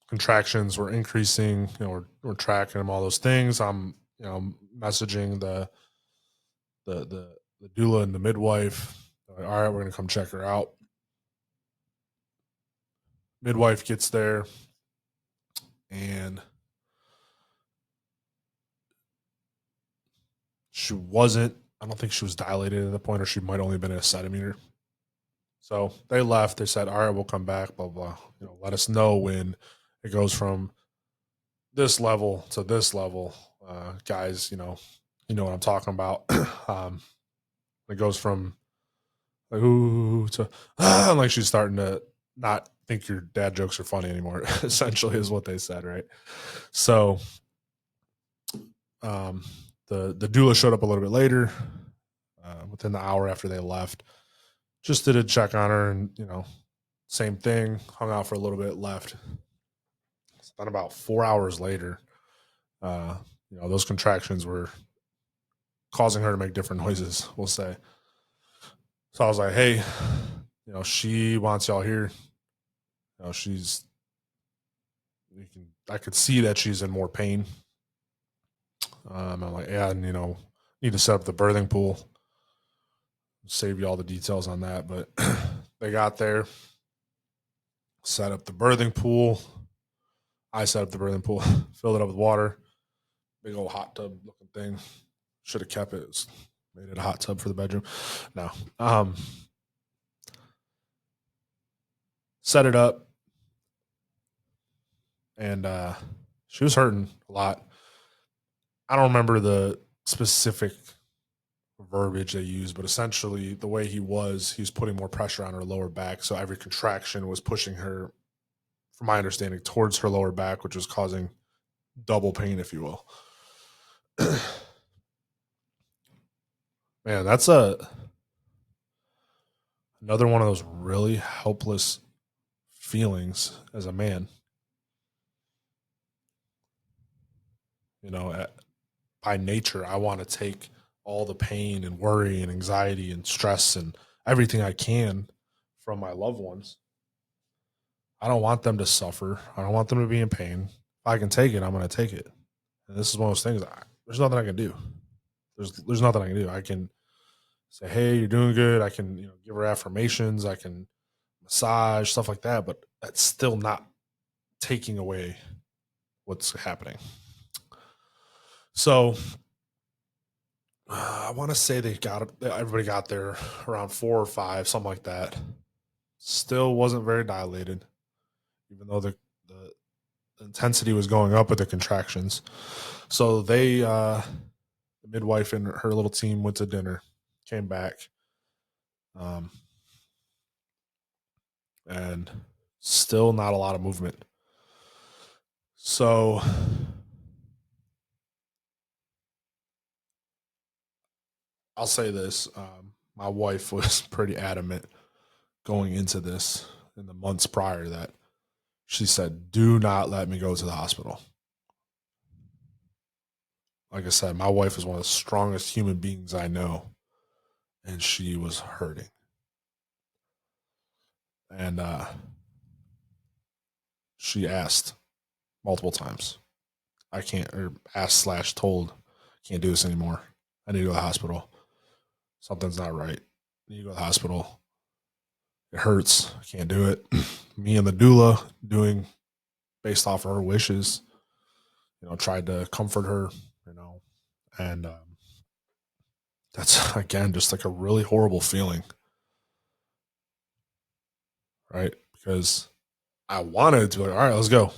contractions were increasing. We're tracking them, all those things. I'm, messaging the doula and the midwife. Like, all right, we're gonna come check her out. Midwife gets there, and she wasn't. I don't think she was dilated at the point, or she might only have been at a centimeter. So they left. They said, "All right, we'll come back." Blah blah. Let us know when it goes from this level to this level, guys. You know what I'm talking about. It goes from like ooh to like she's starting to not think your dad jokes are funny anymore. Essentially, is what they said, right? So, the doula showed up a little bit later, within the hour after they left. Just did a check on her, and same thing. Hung out for a little bit, left. Then about 4 hours later, those contractions were causing her to make different noises, we'll say. So I was like, hey, she wants y'all here. I could see that she's in more pain. I'm like, yeah, and need to set up the birthing pool. Save you all the details on that, but they got there. Set up the birthing pool. I set up the birthing pool, filled it up with water, big old hot tub looking thing. Should have kept it. Made it a hot tub for the bedroom. No. Set it up, and she was hurting a lot. I don't remember the specific verbiage they used, but essentially the way he was putting more pressure on her lower back. So every contraction was pushing her, from my understanding, towards her lower back, which was causing double pain, if you will. Man, that's another one of those really helpless feelings as a man. You know, by nature, I want to take all the pain and worry and anxiety and stress and everything I can from my loved ones. I don't want them to suffer. I don't want them to be in pain. If I can take it, I'm going to take it. And this is one of those things. There's nothing I can do. There's nothing I can do. I can say, "Hey, you're doing good." I can give her affirmations. I can massage, stuff like that. But that's still not taking away what's happening. So I want to say everybody got there around 4 or 5, something like that. Still wasn't very dilated, even though the intensity was going up with the contractions. So the midwife and her little team went to dinner, came back, and still not a lot of movement. So I'll say this: my wife was pretty adamant going into this in the months prior that she said, "Do not let me go to the hospital." Like I said, my wife is one of the strongest human beings I know, and she was hurting. And she asked multiple times, I can't, or asked slash told, can't do this anymore. I need to go to the hospital. Something's not right. I need to go to the hospital. It hurts. I can't do it. Me and the doula doing based off of her wishes, tried to comfort her, and that's again just like a really horrible feeling, right? Because I wanted to be like, all right, let's go.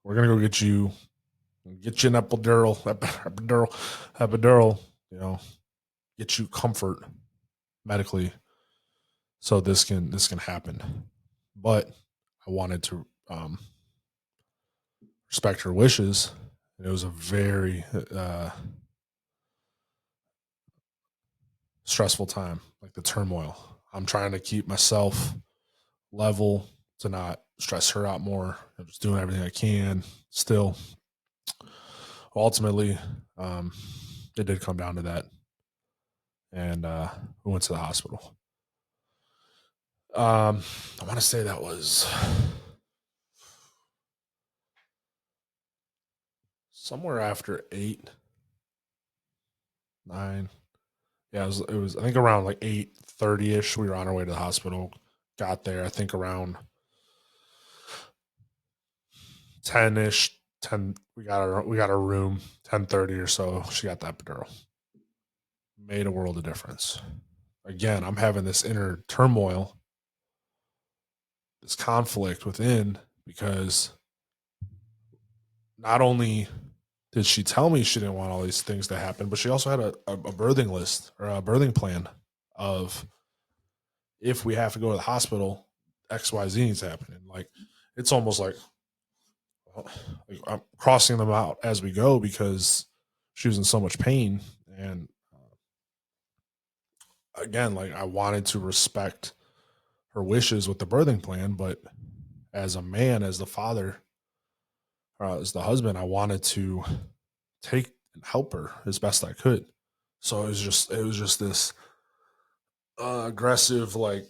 We're gonna go get you an epidural, get you comfort medically, so this can happen. But I wanted to respect her wishes. And it was a very stressful time, like the turmoil. I'm trying to keep myself level to not stress her out more. I'm just doing everything I can. Still, ultimately, it did come down to that, and we went to the hospital. I want to say that was somewhere after 8, 9. Yeah, it was I think around like 8:30 ish. We were on our way to the hospital. Got there, I think around 10 ish. 10. We got our room 10:30 or so. She got that epidural. Made a world of difference. Again, I'm having this inner turmoil, this conflict within, because not only did she tell me she didn't want all these things to happen, but she also had a birthing list or a birthing plan of, if we have to go to the hospital, XYZ needs to happen. And like, it's almost like I'm crossing them out as we go because she was in so much pain. And again, like, I wanted to respect her wishes with the birthing plan, but as a man, as the father, as the husband, I wanted to take and help her as best I could. So it was just this aggressive, like,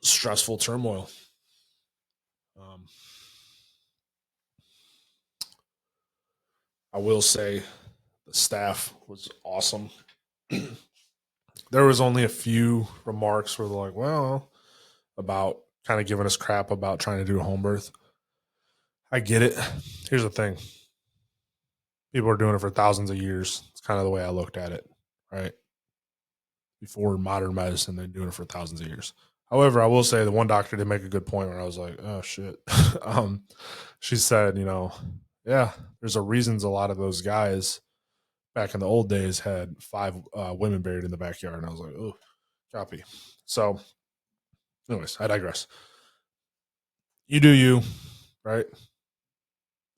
stressful turmoil. Um, I will say the staff was awesome. There was only a few remarks where they're like, well, about kind of giving us crap about trying to do a home birth. I get it. Here's the thing. People are doing it for thousands of years. It's kind of the way I looked at it, right? Before modern medicine, they're doing it for thousands of years. However, I will say the one doctor did make a good point where I was like, oh shit. She said, yeah, there's a reasons a lot of those guys back in the old days had 5 women buried in the backyard. And I was like, oh, copy. So, anyways, I digress. You do you, right?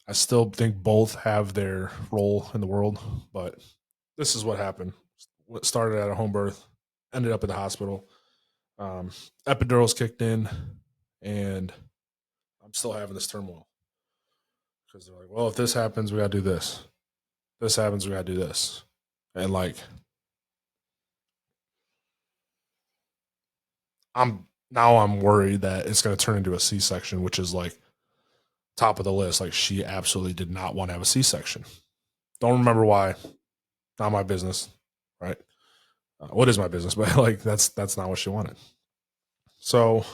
I still think both have their role in the world, but this is what happened. What started at a home birth, ended up in the hospital. Epidurals kicked in, and I'm still having this turmoil because they're like, well, if this happens, we got to do this. This happens, we got to do this. And like, I'm worried that it's going to turn into a C-section, which is like top of the list. Like, she absolutely did not want to have a C-section. Don't remember why. Not my business, right? What is my business? But like, that's not what she wanted. So,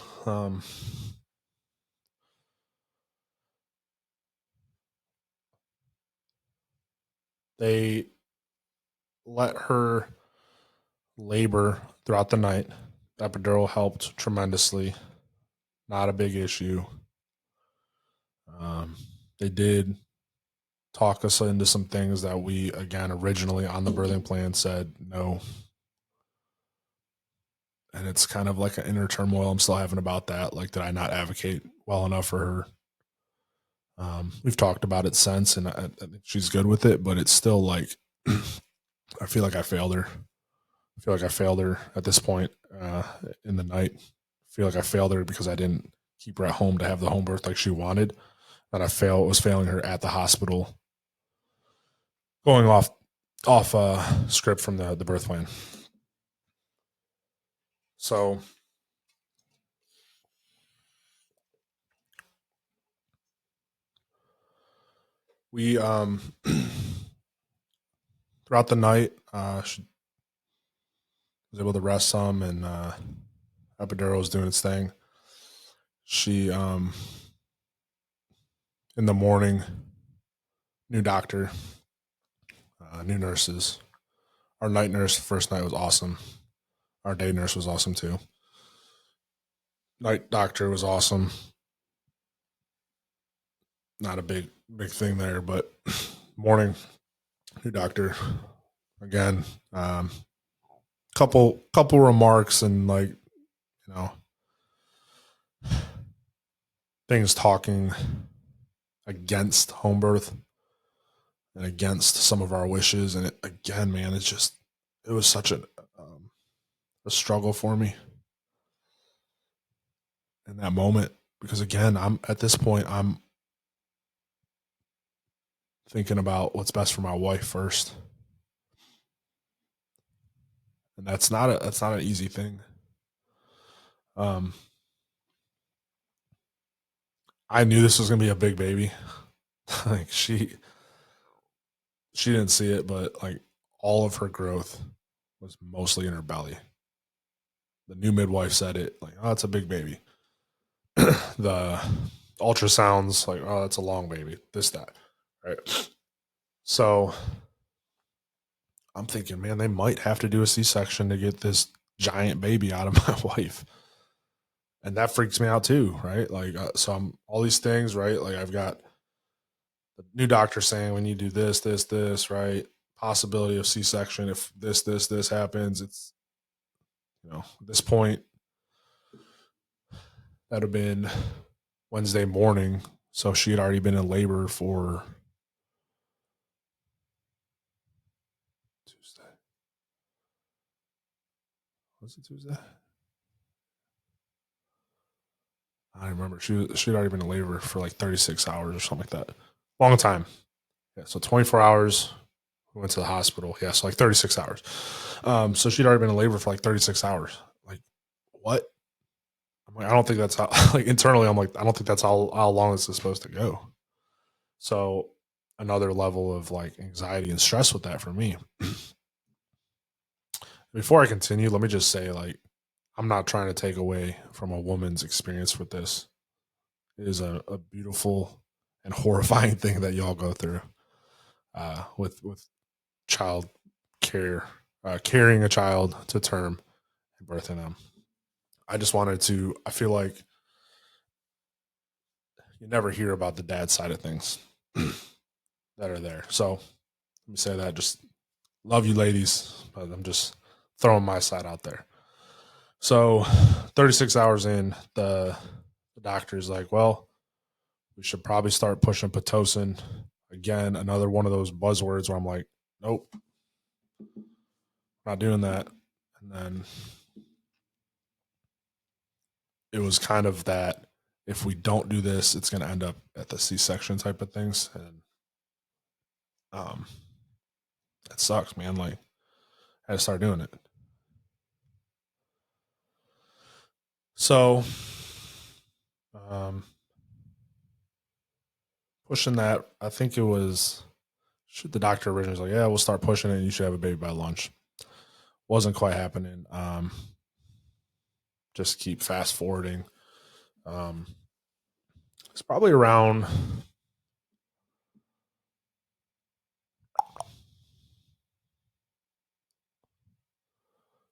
they let her labor throughout the night. Epidural helped tremendously. Not a big issue. They did talk us into some things that we, again, originally on the birthing plan said no. And it's kind of like an inner turmoil I'm still having about that. Like, did I not advocate well enough for her? We've talked about it since, and I think she's good with it, but it's still like, I feel like I failed her. I feel like I failed her at this point in the night. I feel like I failed her because I didn't keep her at home to have the home birth like she wanted. That I was failing her at the hospital, going off script from the birth plan. So we throughout the night, she was able to rest some, and epidural was doing its thing. She in the morning, new doctor, new nurses. Our night nurse first night was awesome. Our day nurse was awesome too. Night doctor was awesome. Not a big thing there, but morning, new doctor. Again, couple remarks and like, you know, things talking against home birth and against some of our wishes. And it, again, man, it was such a struggle for me in that moment because again, I'm at this point, I'm thinking about what's best for my wife first. And that's not an easy thing. I knew this was gonna be a big baby. Like she didn't see it, but like all of her growth was mostly in her belly. The new midwife said it like, oh, it's a big baby. The ultrasounds like, oh, that's a long baby. This that, right? So I'm thinking, man, they might have to do a C-section to get this giant baby out of my wife, and that freaks me out too, right? Like, so I'm all these things, right? Like, I've got the new doctor saying we need to do this, right? Possibility of C-section if this happens. It's at this point that would have been Wednesday morning, so she had already been in labor for Tuesday. Was it Tuesday? I don't remember. She'd already been in labor for like 36 hours or something like that. Long time. Yeah, so 24 hours. We went to the hospital. Yeah, so like 36 hours. So she'd already been in labor for like 36 hours. Like, what? I'm like, I don't think that's how, like, internally, I'm like, I don't think that's how long this is supposed to go. So, another level of like anxiety and stress with that for me. Before I continue, let me just say, like, I'm not trying to take away from a woman's experience with this. It is a beautiful and horrifying thing that y'all go through with child care, carrying a child to term and birthing them. I just wanted to. I feel like you never hear about the dad side of things that are there. So let me say that. Just love you, ladies, but I'm just throwing my side out there. So 36 hours in, the doctor's like, well, we should probably start pushing Pitocin. Again, another one of those buzzwords where I'm like, nope, not doing that. And then it was kind of that if we don't do this, it's going to end up at the C-section type of things. And um, it sucks, man. Like, I had to start doing it. So, um, pushing that, I think it was the doctor originally was like, yeah, we'll start pushing it. And you should have a baby by lunch. Wasn't quite happening. Just keep fast forwarding. Um, it's probably around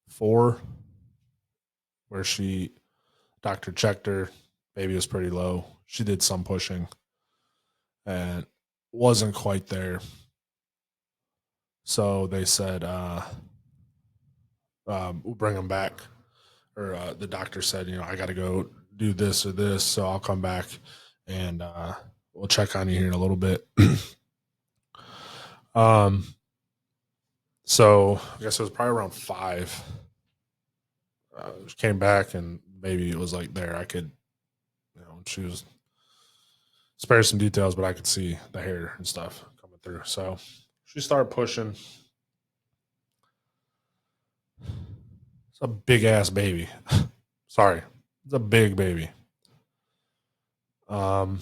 4 where doctor checked her, baby was pretty low. She did some pushing and wasn't quite there. So they said, we'll bring him back. Or the doctor said, I got to go do this or this. So I'll come back and we'll check on you here in a little bit. um, so I guess it was probably around 5. She came back and maybe it was like there. I could, she was spare some details, but I could see the hair and stuff coming through. So she started pushing. It's a big ass baby. Sorry, it's a big baby. Um,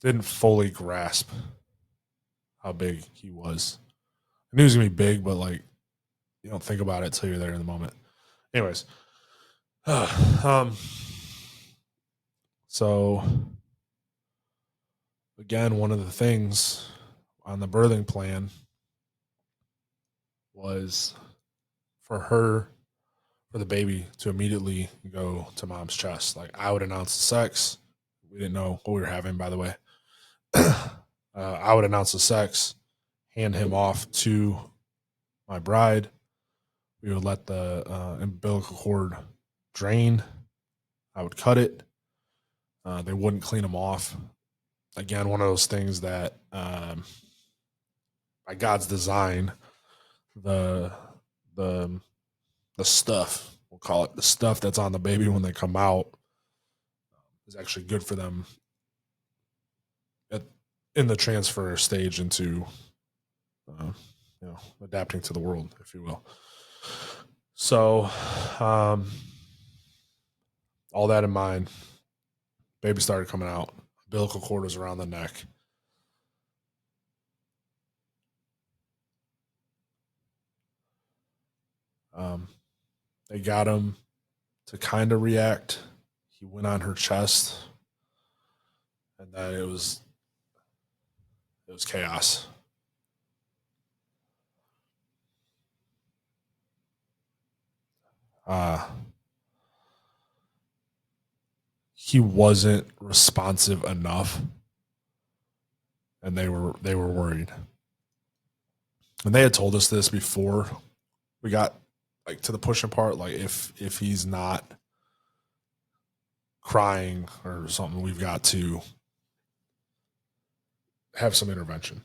didn't fully grasp how big he was. I knew he was gonna be big, but like you don't think about it till you're there in the moment. Anyways, um, so again, one of the things on the birthing plan was for the baby to immediately go to mom's chest. Like I would announce the sex. We didn't know what we were having, by the way. I would announce the sex, hand him off to my bride. We would let the umbilical cord drain. I would cut it. They wouldn't clean them off. Again, one of those things that by God's design, the the the stuff, we'll call it the stuff that's on the baby when they come out, is actually good for them at, in the transfer stage into uh, adapting to the world, if you will. So, um, all that in mind, baby started coming out. Umbilical cord was around the neck. Um, they got him to kind of react. He went on her chest, and then it was chaos. Uh, he wasn't responsive enough, and they were worried. And they had told us this before we got like to the pushing part. Like if he's not crying or something, we've got to have some intervention.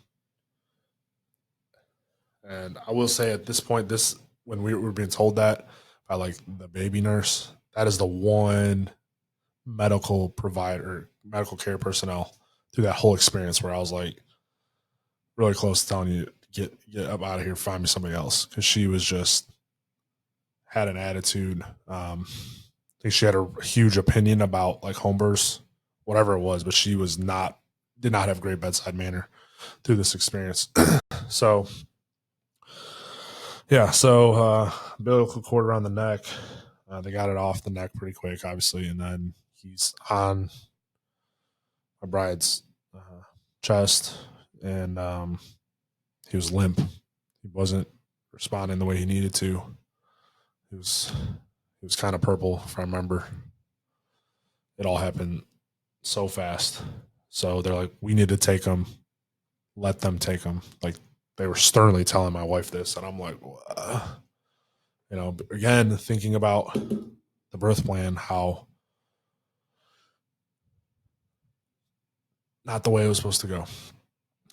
And I will say at this point, this when we were being told that by like the baby nurse, that is the one medical provider, medical care personnel through that whole experience where I was like really close to telling you get up out of here, find me somebody else because she was just had an attitude. I think she had a huge opinion about like home births, whatever it was, but she was not did not have great bedside manner through this experience. So yeah, so umbilical cord around the neck. They got it off the neck pretty quick, obviously, and then he's on my bride's uh, chest, and he was limp. He wasn't responding the way he needed to. He was he was kind of purple, if I remember. It all happened so fast. So they're like, we need to take him. Let them take him. Like they were sternly telling my wife this, and I'm like, but again, thinking about the birth plan, how not the way it was supposed to go,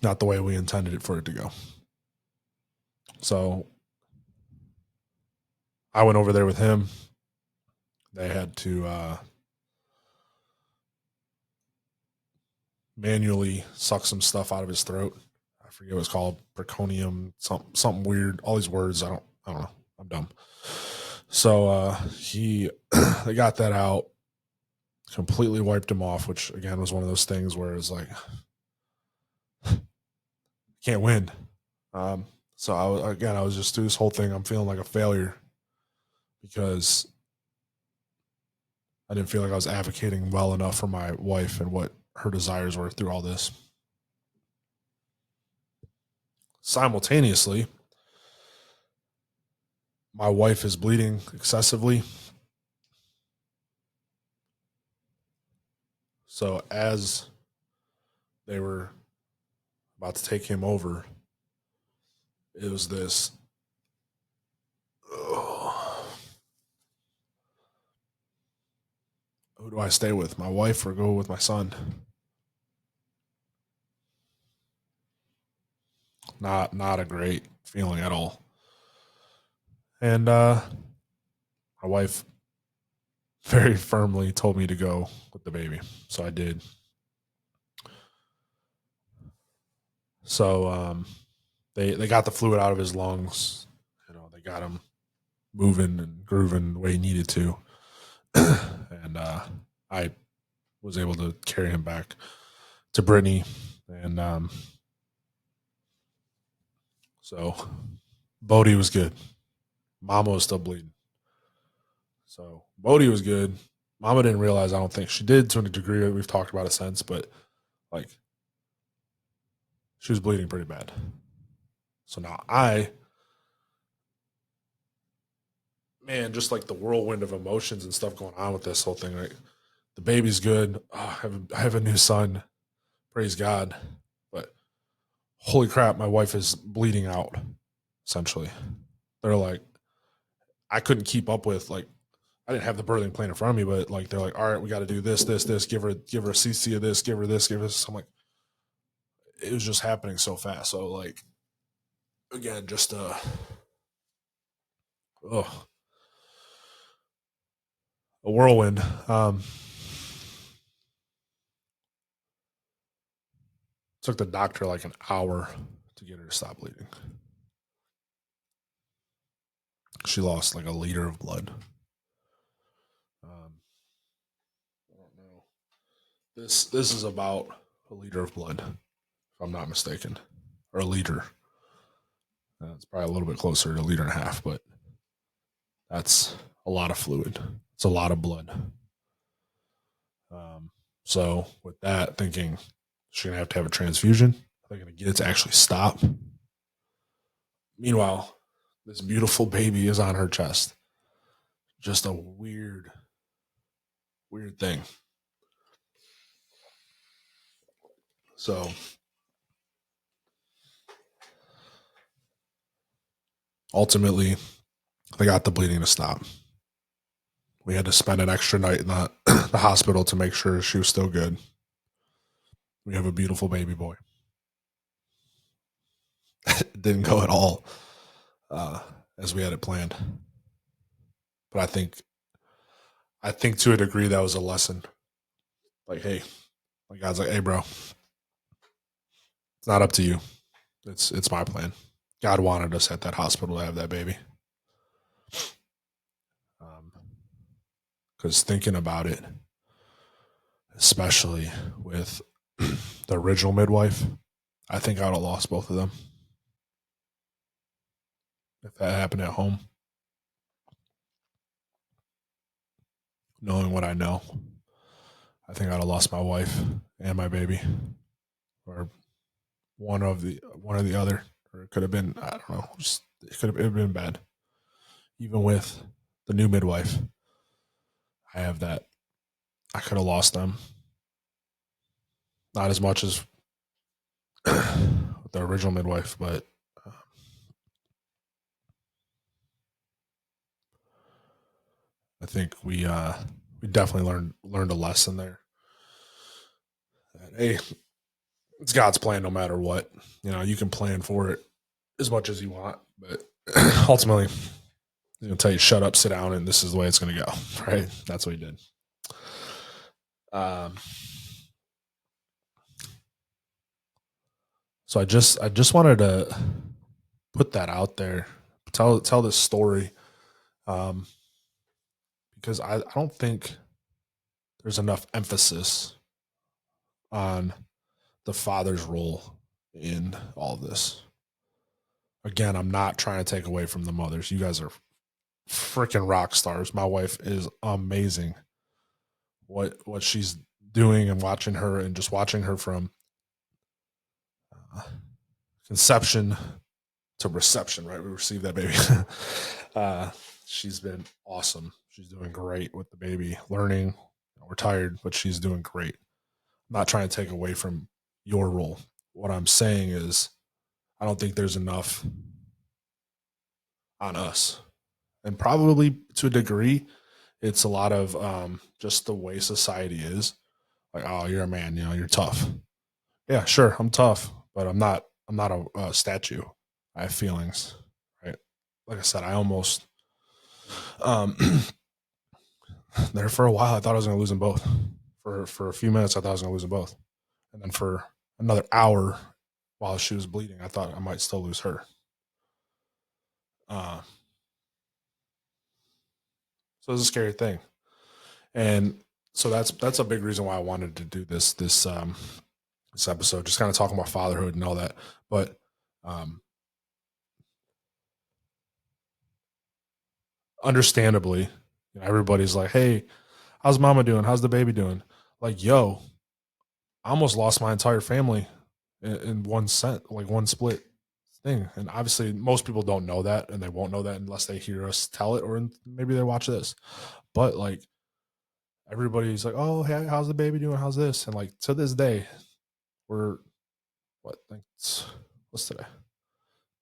not the way we intended it for it to go. So I went over there with him. They had to manually suck some stuff out of his throat. I forget what it's called, perconium, something weird. All these words, I don't know. I'm dumb. So he they got that out, completely wiped him off, which again was one of those things where it's like can't win. So I was just through this whole thing. I'm feeling like a failure because I didn't feel like I was advocating well enough for my wife and what her desires were through all this. Simultaneously, my wife is bleeding excessively. So as they were about to take him over, it was this. Who do I stay with, my wife or go with my son? Not a great feeling at all. And my wife very firmly told me to go with the baby, so I did. So they got the fluid out of his lungs. They got him moving and grooving the way he needed to, and I was able to carry him back to Brittany, and so Bodie was good. Mama was still bleeding, so Bodie was good. Mama didn't realize. I don't think she did to a degree. We've talked about it since, but like she was bleeding pretty bad. So now man, just like the whirlwind of emotions and stuff going on with this whole thing. Right, the baby's good. Oh, I have a new son. Praise God. But holy crap, my wife is bleeding out. Essentially, they're like, I couldn't keep up with like. I didn't have the birthing plan in front of me, but like they're like, all right, we got to do this, this, this. Give her a CC of this. Give her this. Give her this. I'm like, it was just happening so fast. So like, again, just oh, a whirlwind. Took the doctor like an hour to get her to stop bleeding. She lost like a liter of blood. I don't know. This is about a liter of blood, if I'm not mistaken, or a liter. It's probably a little bit closer to a liter and a half, but that's a lot of fluid. It's a lot of blood. Um, so with that, thinking she's gonna have to have a transfusion. They're gonna get it to actually stop. Meanwhile, this beautiful baby is on her chest. Just a weird thing. So ultimately, they got the bleeding to stop. We had to spend an extra night in the hospital to make sure she was still good. We have a beautiful baby boy. It didn't go at all uh, as we had it planned, but I think to a degree that was a lesson. Like, hey, like God's like, hey, bro, it's not up to you. It's my plan. God wanted us at that hospital to have that baby. Because thinking about it, especially with the original midwife, I think I would have lost both of them if that happened at home. knowing what I know, I think I'd have lost my wife and my baby, or one or the other, or it could have been, I don't know, just it could have been bad. Even with the new midwife, I have that I could have lost them. Not as much as with the original midwife, but I think we definitely learned a lesson there. That, hey, it's God's plan no matter what. You know, you can plan for it as much as you want, but ultimately, he's gonna tell you shut up, sit down, and this is the way it's gonna go. Right? That's what he did. Um, so I just wanted to put that out there, tell this story, um, because I don't think there's enough emphasis on the father's role in all of this. Again, I'm not trying to take away from the mothers. You guys are freaking rock stars. My wife is amazing. What she's doing and watching her and just watching her from uh, conception to reception. Right, we received that baby. uh, she's been awesome. She's doing great with the baby, learning. We're tired, but she's doing great. I'm not trying to take away from your role. What I'm saying is, I don't think there's enough on us, and probably to a degree, it's a lot of just the way society is. Like, oh, you're a man, you know, you're tough. Yeah, sure, I'm tough, but I'm not. I'm not a statue. I have feelings, right? Like I said, I almost um, there for a while. I thought I was going to lose them both. For a few minutes, I thought I was going to lose them both, and then for another hour while she was bleeding, I thought I might still lose her. Uh, so it's a scary thing, and so that's a big reason why I wanted to do this episode, just kind of talking about fatherhood and all that. But um, understandably, you know, everybody's like, "Hey, how's mama doing? How's the baby doing?" Like, yo, I almost lost my entire family in one cent, like one split thing. And obviously, most people don't know that, and they won't know that unless they hear us tell it, or maybe they watch this. But like, everybody's like, "Oh, hey, how's the baby doing? How's this?" And like to this day, we're what? Like, what's today?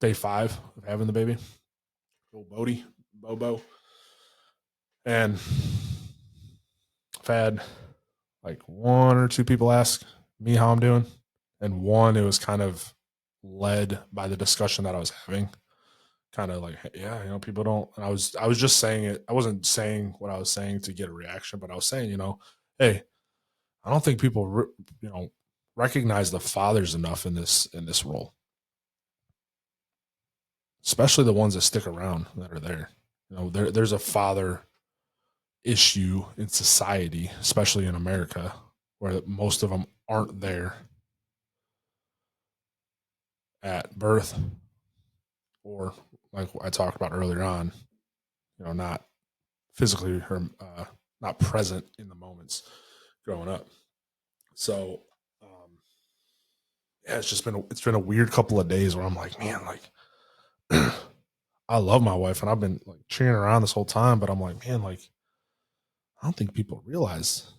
Day 5 of having the baby. Little Bodie, Bobo, and I've had like one or two people ask me how I'm doing, and one, it was kind of led by the discussion that I was having. Kind of like, "Hey, yeah, you know, people don't." And I was just saying it. I wasn't saying what I was saying to get a reaction, but I was saying, you know, hey, I don't think people, you know, recognize the fathers enough in this role, especially the ones that stick around that are there. You know, there's a father issue in society, especially in America, where most of them aren't there at birth, or like I talked about earlier on, you know, not physically or not present in the moments growing up. So yeah, it's been a weird couple of days where I'm like, man, like I love my wife and I've been like cheering her on this whole time, but I'm like, man, like I don't think people realize.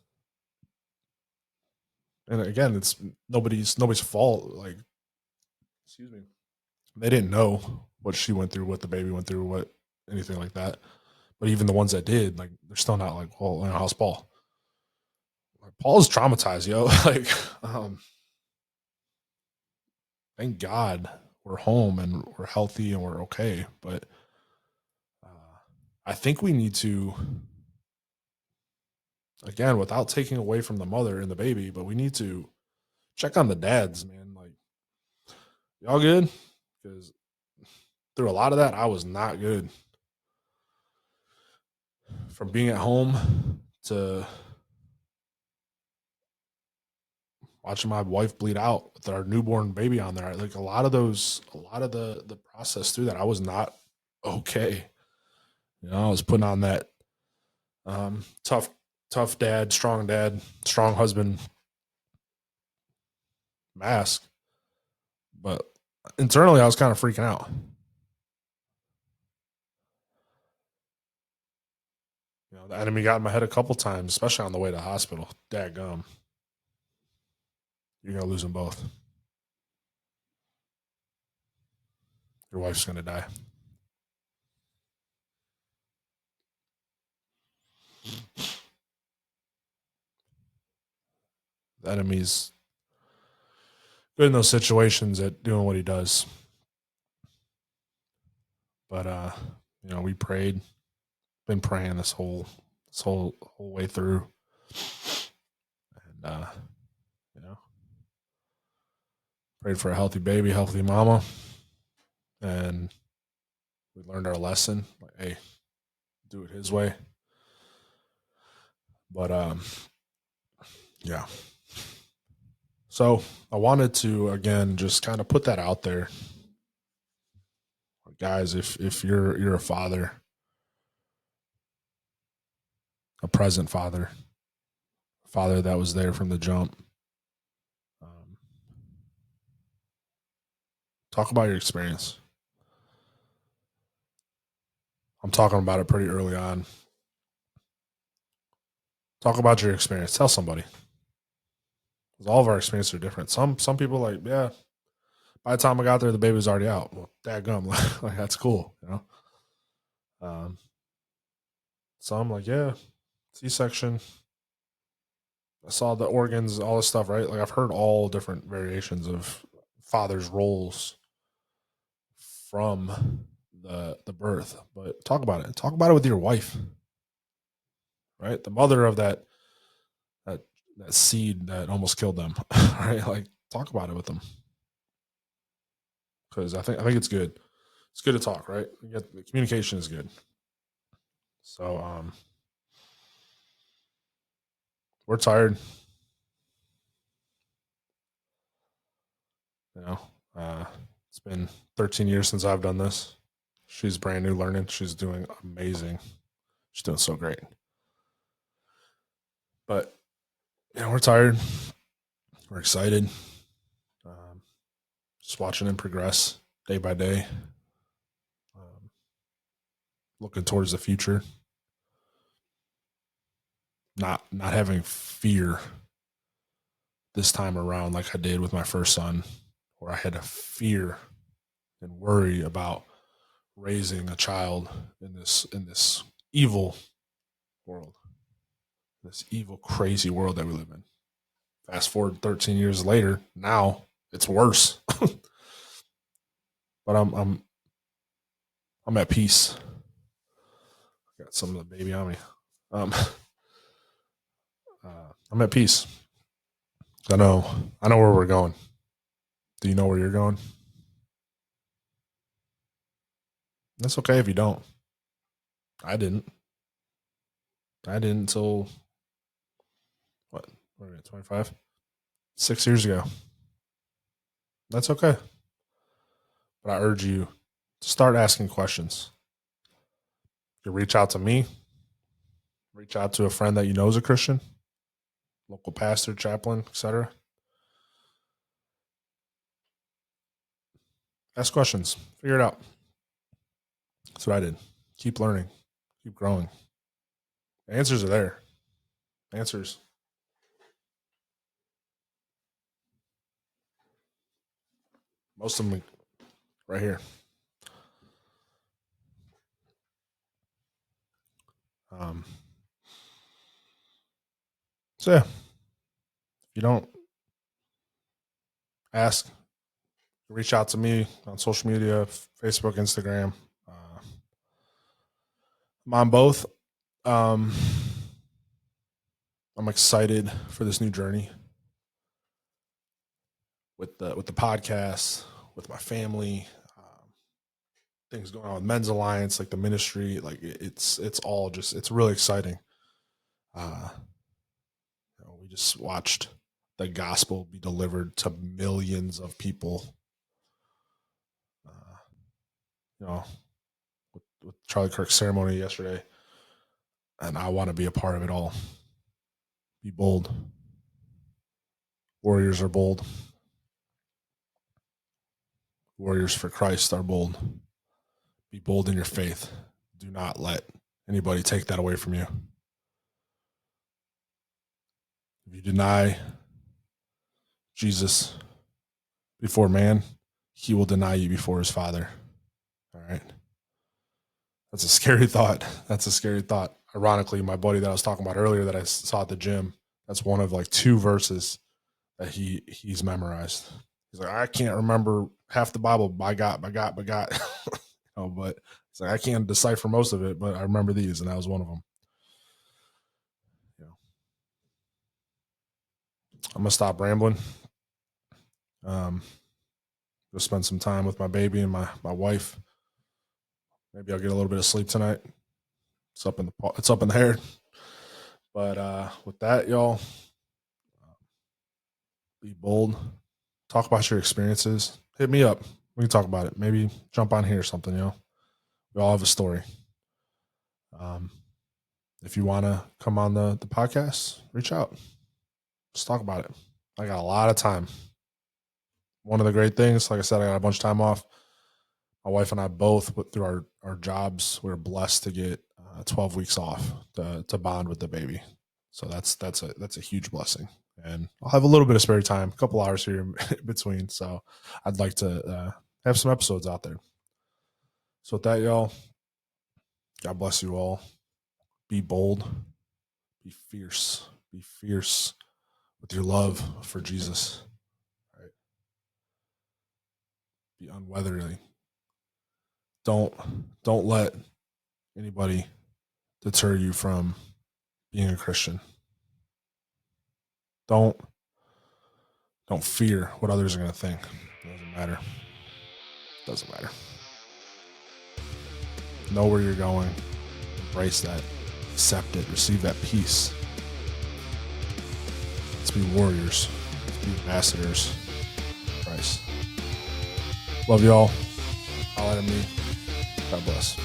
And again, it's nobody's fault. Like, excuse me, they didn't know what she went through, what the baby went through, what anything like that. But even the ones that did, like, they're still not like, well, you know, how's Paul? Like, Paul's traumatized, yo. Like, thank God we're home and we're healthy and we're okay. But uh, I think we need to, again, without taking away from the mother and the baby, but we need to check on the dads, man. Like, y'all good? Because through a lot of that, I was not good. From being at home to watching my wife bleed out with our newborn baby on there, like a lot of the process through that, I was not okay. You know, I was putting on that tough. tough dad, strong husband mask. But internally, I was kind of freaking out. The enemy got in my head a couple times, especially on the way to the hospital. Dadgum, you're gonna lose them both. Your wife's gonna die. The enemy's good in those situations at doing what he does. But we prayed, been praying this whole way through, and you know, prayed for a healthy baby, healthy mama, and we learned our lesson. Like, hey, do it his way. But yeah. So I wanted to again just kind of put that out there, guys. If you're a father, a present father, a father that was there from the jump, um, talk about your experience. I'm talking about it pretty early on. Talk about your experience. Tell somebody. 'Cause all of our experiences are different. Some people like, yeah, by the time I got there, the baby was already out. Well, dadgum, like that's cool. Um, some like, yeah, C-section. I saw the organs, all this stuff, right? Like I've heard all different variations of father's roles from the birth. But talk about it. Talk about it with your wife, right? The mother of that that seed that almost killed them, right? Like talk about it with them because I think it's good. It's good to talk, right? The communication is good. So we're tired, you know. Uh, it's been 13 years since I've done this. She's brand new learning. She's doing amazing. She's doing so great. But we're tired. We're excited. Um, just watching him progress day by day. Um, looking towards the future. Not having fear this time around like I did with my first son, where I had to fear and worry about raising a child in this evil world, this evil, crazy world that we live in. Fast forward 13 years later, now it's worse. But I'm at peace. Got some of the baby on me. Um, I'm at peace. I know where we're going. Do you know where you're going? That's okay if you don't. I didn't. I didn't until what? What are we at? 25? 6 years ago. That's okay. But I urge you to start asking questions. You reach out to me, reach out to a friend that you know is a Christian, local pastor, chaplain, etc. Ask questions. Figure it out. That's what I did. Keep learning. Keep growing. The answers are there. Answers. Most of them right here. Um, so yeah, if you don't ask, reach out to me on social media, Facebook, Instagram. I'm on both. Um, I'm excited for this new journey with the podcast, with my family, things going on with Men's Alliance, like the ministry. Like it's all just it's really exciting. Uh, we just watched the gospel be delivered to millions of people. Uh, you know, with Charlie Kirk's ceremony yesterday, and I want to be a part of it all. Be bold. Warriors are bold. Warriors for Christ are bold. Be bold in your faith. Do not let anybody take that away from you. If you deny Jesus before man, he will deny you before his Father. All right. That's a scary thought. That's a scary thought. Ironically, my buddy that I was talking about earlier that I saw at the gym, that's one of like 2 verses that he's memorized. He's like, I can't remember half the Bible by God. But it's like I can't decipher most of it, but I remember these, and that was one of them. I'm gonna stop rambling. Go spend some time with my baby and my wife. Maybe I'll get a little bit of sleep tonight. It's up in the air. But with that, y'all, be bold. Talk about your experiences. Hit me up. We can talk about it. Maybe jump on here or something. We all have a story. If you want to come on the podcast, reach out. Let's talk about it. I got a lot of time. One of the great things, like I said, I got a bunch of time off. My wife and I both, through our jobs, we're blessed to get 12 weeks off to bond with the baby. So that's a huge blessing. And I'll have a little bit of spare time, a couple hours here in between. So I'd like to have some episodes out there. So with that, y'all, God bless you all. Be bold. Be fierce. Be fierce with your love for Jesus. Right? Be unweatherly. Don't let anybody deter you from being a Christian. Don't fear what others are going to think. It doesn't matter. It doesn't matter. Know where you're going. Embrace that. Accept it. Receive that peace. Let's be warriors. Let's be ambassadors of Christ. Love y'all. Holler at me. God bless.